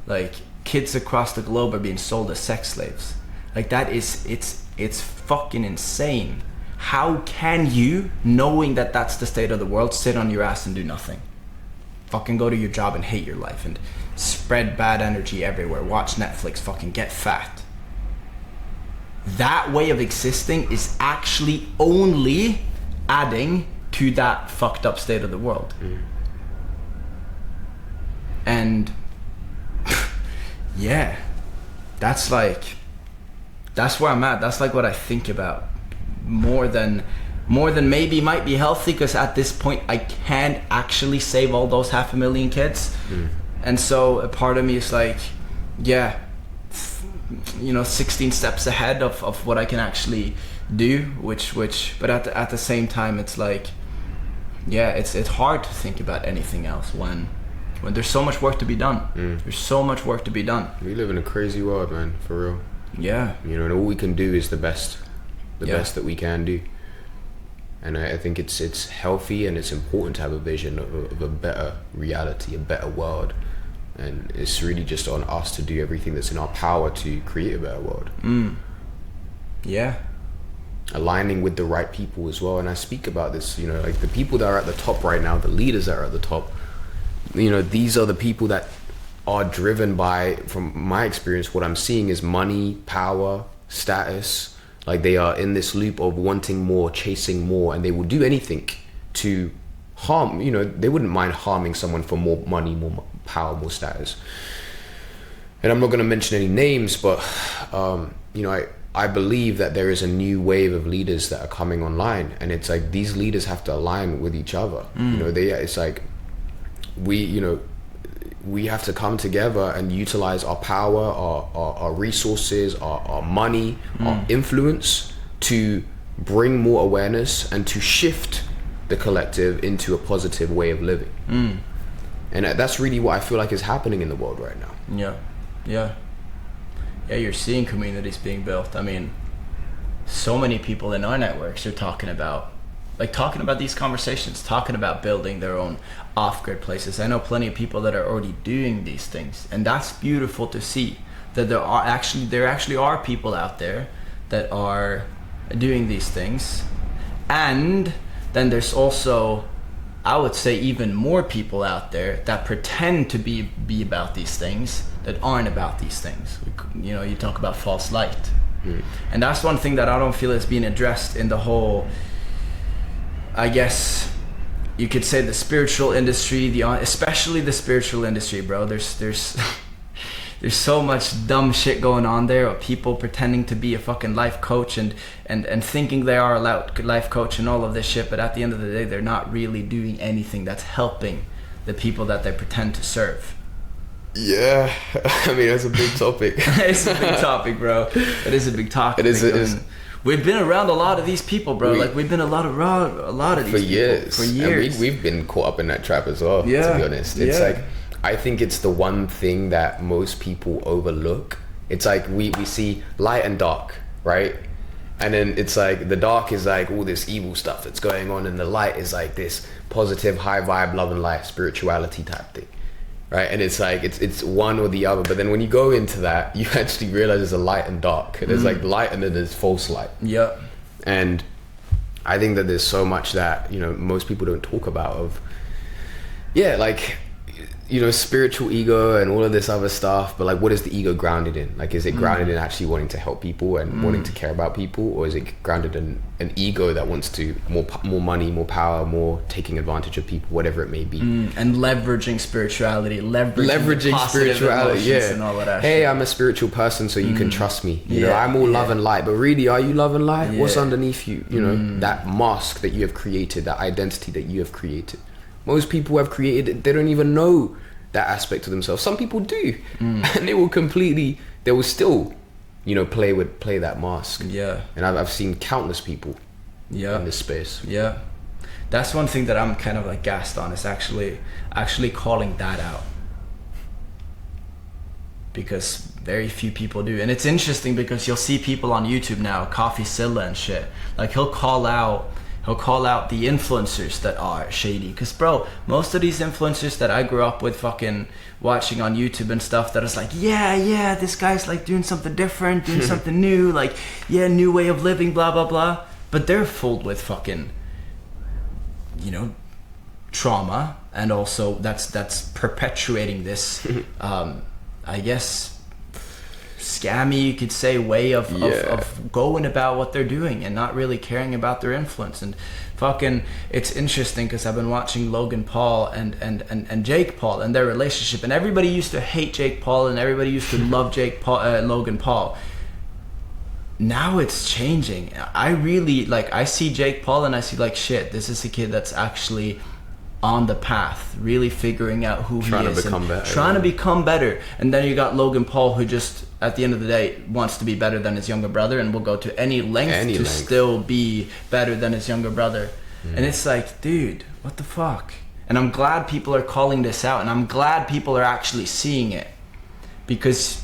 Like, kids across the globe are being sold as sex slaves. Like, that is, it's fucking insane. How can you, knowing that that's the state of the world, sit on your ass and do nothing? Fucking go to your job and hate your life and spread bad energy everywhere, watch Netflix, fucking get fat. That way of existing is actually only adding to that fucked up state of the world. And yeah, that's where I'm at. That's like what I think about more than more than maybe might be healthy, because at this point I can't actually save all those 500,000 kids. And so a part of me is like, yeah, 16 steps ahead of what I can actually do, which but at the same time it's like, yeah, it's hard to think about anything else when there's so much work to be done. There's so much work to be done. We live in a crazy world, man, for real. Yeah. And all we can do is the best that we can do. And I think it's healthy and it's important to have a vision of a better reality, a better world. And it's really just on us to do everything that's in our power to create a better world. Yeah. Aligning with the right people as well. And I speak about this, like the people that are at the top right now, the leaders that are at the top, these are the people that are driven by, from my experience, what I'm seeing is money, power, status. Like they are in this loop of wanting more, chasing more, and they will do anything to harm, they wouldn't mind harming someone for more money, more power, more status. And I'm not going to mention any names, but, I believe that there is a new wave of leaders that are coming online, and it's like these leaders have to align with each other. It's like we have to come together and utilize our power, our resources, our money, our influence to bring more awareness and to shift the collective into a positive way of living. And that's really what I feel like is happening in the world right now. Yeah, you're seeing communities being built. I mean, so many people in our networks are talking about these conversations, talking about building their own off-grid places. I know plenty of people that are already doing these things, and that's beautiful to see, that there actually are people out there that are doing these things. And then there's also, I would say, even more people out there that pretend to be about these things that aren't about these things. You talk about false light. And that's one thing that I don't feel is being addressed in the whole, I guess you could say, the spiritual industry, especially the spiritual industry, bro. There's so much dumb shit going on there, of people pretending to be a fucking life coach and thinking they are a life coach and all of this shit, but at the end of the day, they're not really doing anything that's helping the people that they pretend to serve. Yeah, I mean, that's a big topic. It's a big topic, bro. It is a big topic. It is. We've been around a lot of these people, bro. We've been around a lot of these people for years. And we've been caught up in that trap as well, to be honest. It's like, I think it's the one thing that most people overlook. It's like we see light and dark, right? And then it's like the dark is like all this evil stuff that's going on, and the light is like this positive, high vibe, love and light, spirituality type thing. Right? And it's like it's one or the other, but then when you go into that, you actually realize there's a light and dark. There's like light and then there's false light. Yeah. And I think that there's so much that most people don't talk about of spiritual ego and all of this other stuff, but like, what is the ego grounded in? Like, is it grounded in actually wanting to help people and wanting to care about people, or is it grounded in an ego that wants to more money, more power, more taking advantage of people, whatever it may be? And leveraging spirituality, leveraging spirituality, and all of that. Hey, shit. I'm a spiritual person, so you can trust me. I'm all love and light, but really, are you love and light? What's underneath you? That mask that you have created, that identity that you have created. Most people have created, they don't even know that aspect of themselves. Some people do, and they will still, play that mask. Yeah. And I've seen countless people in this space. Yeah. That's one thing that I'm kind of like gassed on, is actually calling that out. Because very few people do. And it's interesting because you'll see people on YouTube now, CoffeeZilla and shit. Like he'll call out the influencers that are shady. Because, bro, most of these influencers that I grew up with fucking watching on YouTube and stuff, that is like, yeah, this guy's like doing something different, doing something new, like, new way of living, blah, blah, blah. But they're filled with fucking, trauma. And also that's perpetuating this, I guess, scammy, you could say, way of going about what they're doing and not really caring about their influence. And fucking, it's interesting because I've been watching Logan Paul and Jake Paul and their relationship, and everybody used to hate Jake Paul and everybody used to love Logan Paul. now it's changing. I really like, I see Jake Paul and I see like, shit, this is a kid that's actually on the path, really figuring out who trying he is, to become better, trying to become better. And then you got Logan Paul, who just at the end of the day wants to be better than his younger brother and will go to any length to still be better than his younger brother. And it's like, dude, what the fuck? And I'm glad people are calling this out, and I'm glad people are actually seeing it, because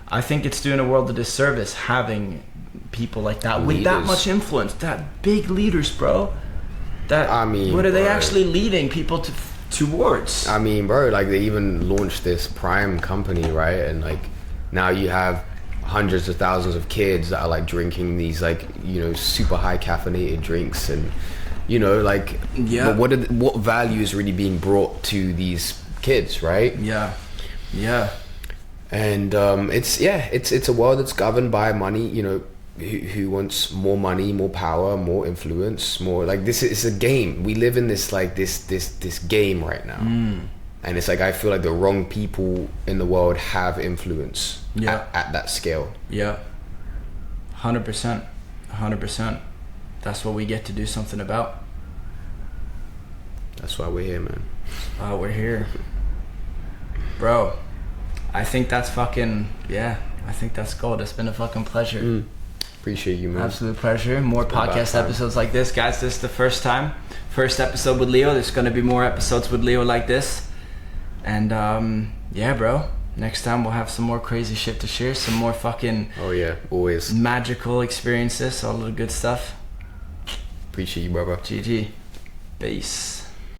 I think it's doing the world a disservice having people like that with that much influence, that big leaders, bro. That, I mean, what are they actually leading people towards? I mean, bro, like they even launched this Prime company, right? And like now you have hundreds of thousands of kids that are like drinking these like, you know, super high caffeinated drinks, and you know, like, but what value is really being brought to these kids, right? Yeah. And it's a world that's governed by money, you know, who wants more money, more power, more influence, more like this is a game. We live in this like this game right now. And it's like I feel like the wrong people in the world have influence at that scale. 100%. That's what we get to do something about. That's why we're here, man. We're here, bro. I think that's fucking, I think that's gold. It's been a fucking pleasure. Appreciate you, man. Absolute pleasure. More podcast episodes like this, guys. This is the first first episode with Leo. There's gonna be more episodes with Leo like this. And bro, next time we'll have some more crazy shit to share, some more fucking always magical experiences, all the good stuff. Appreciate you, brother. GG. Peace.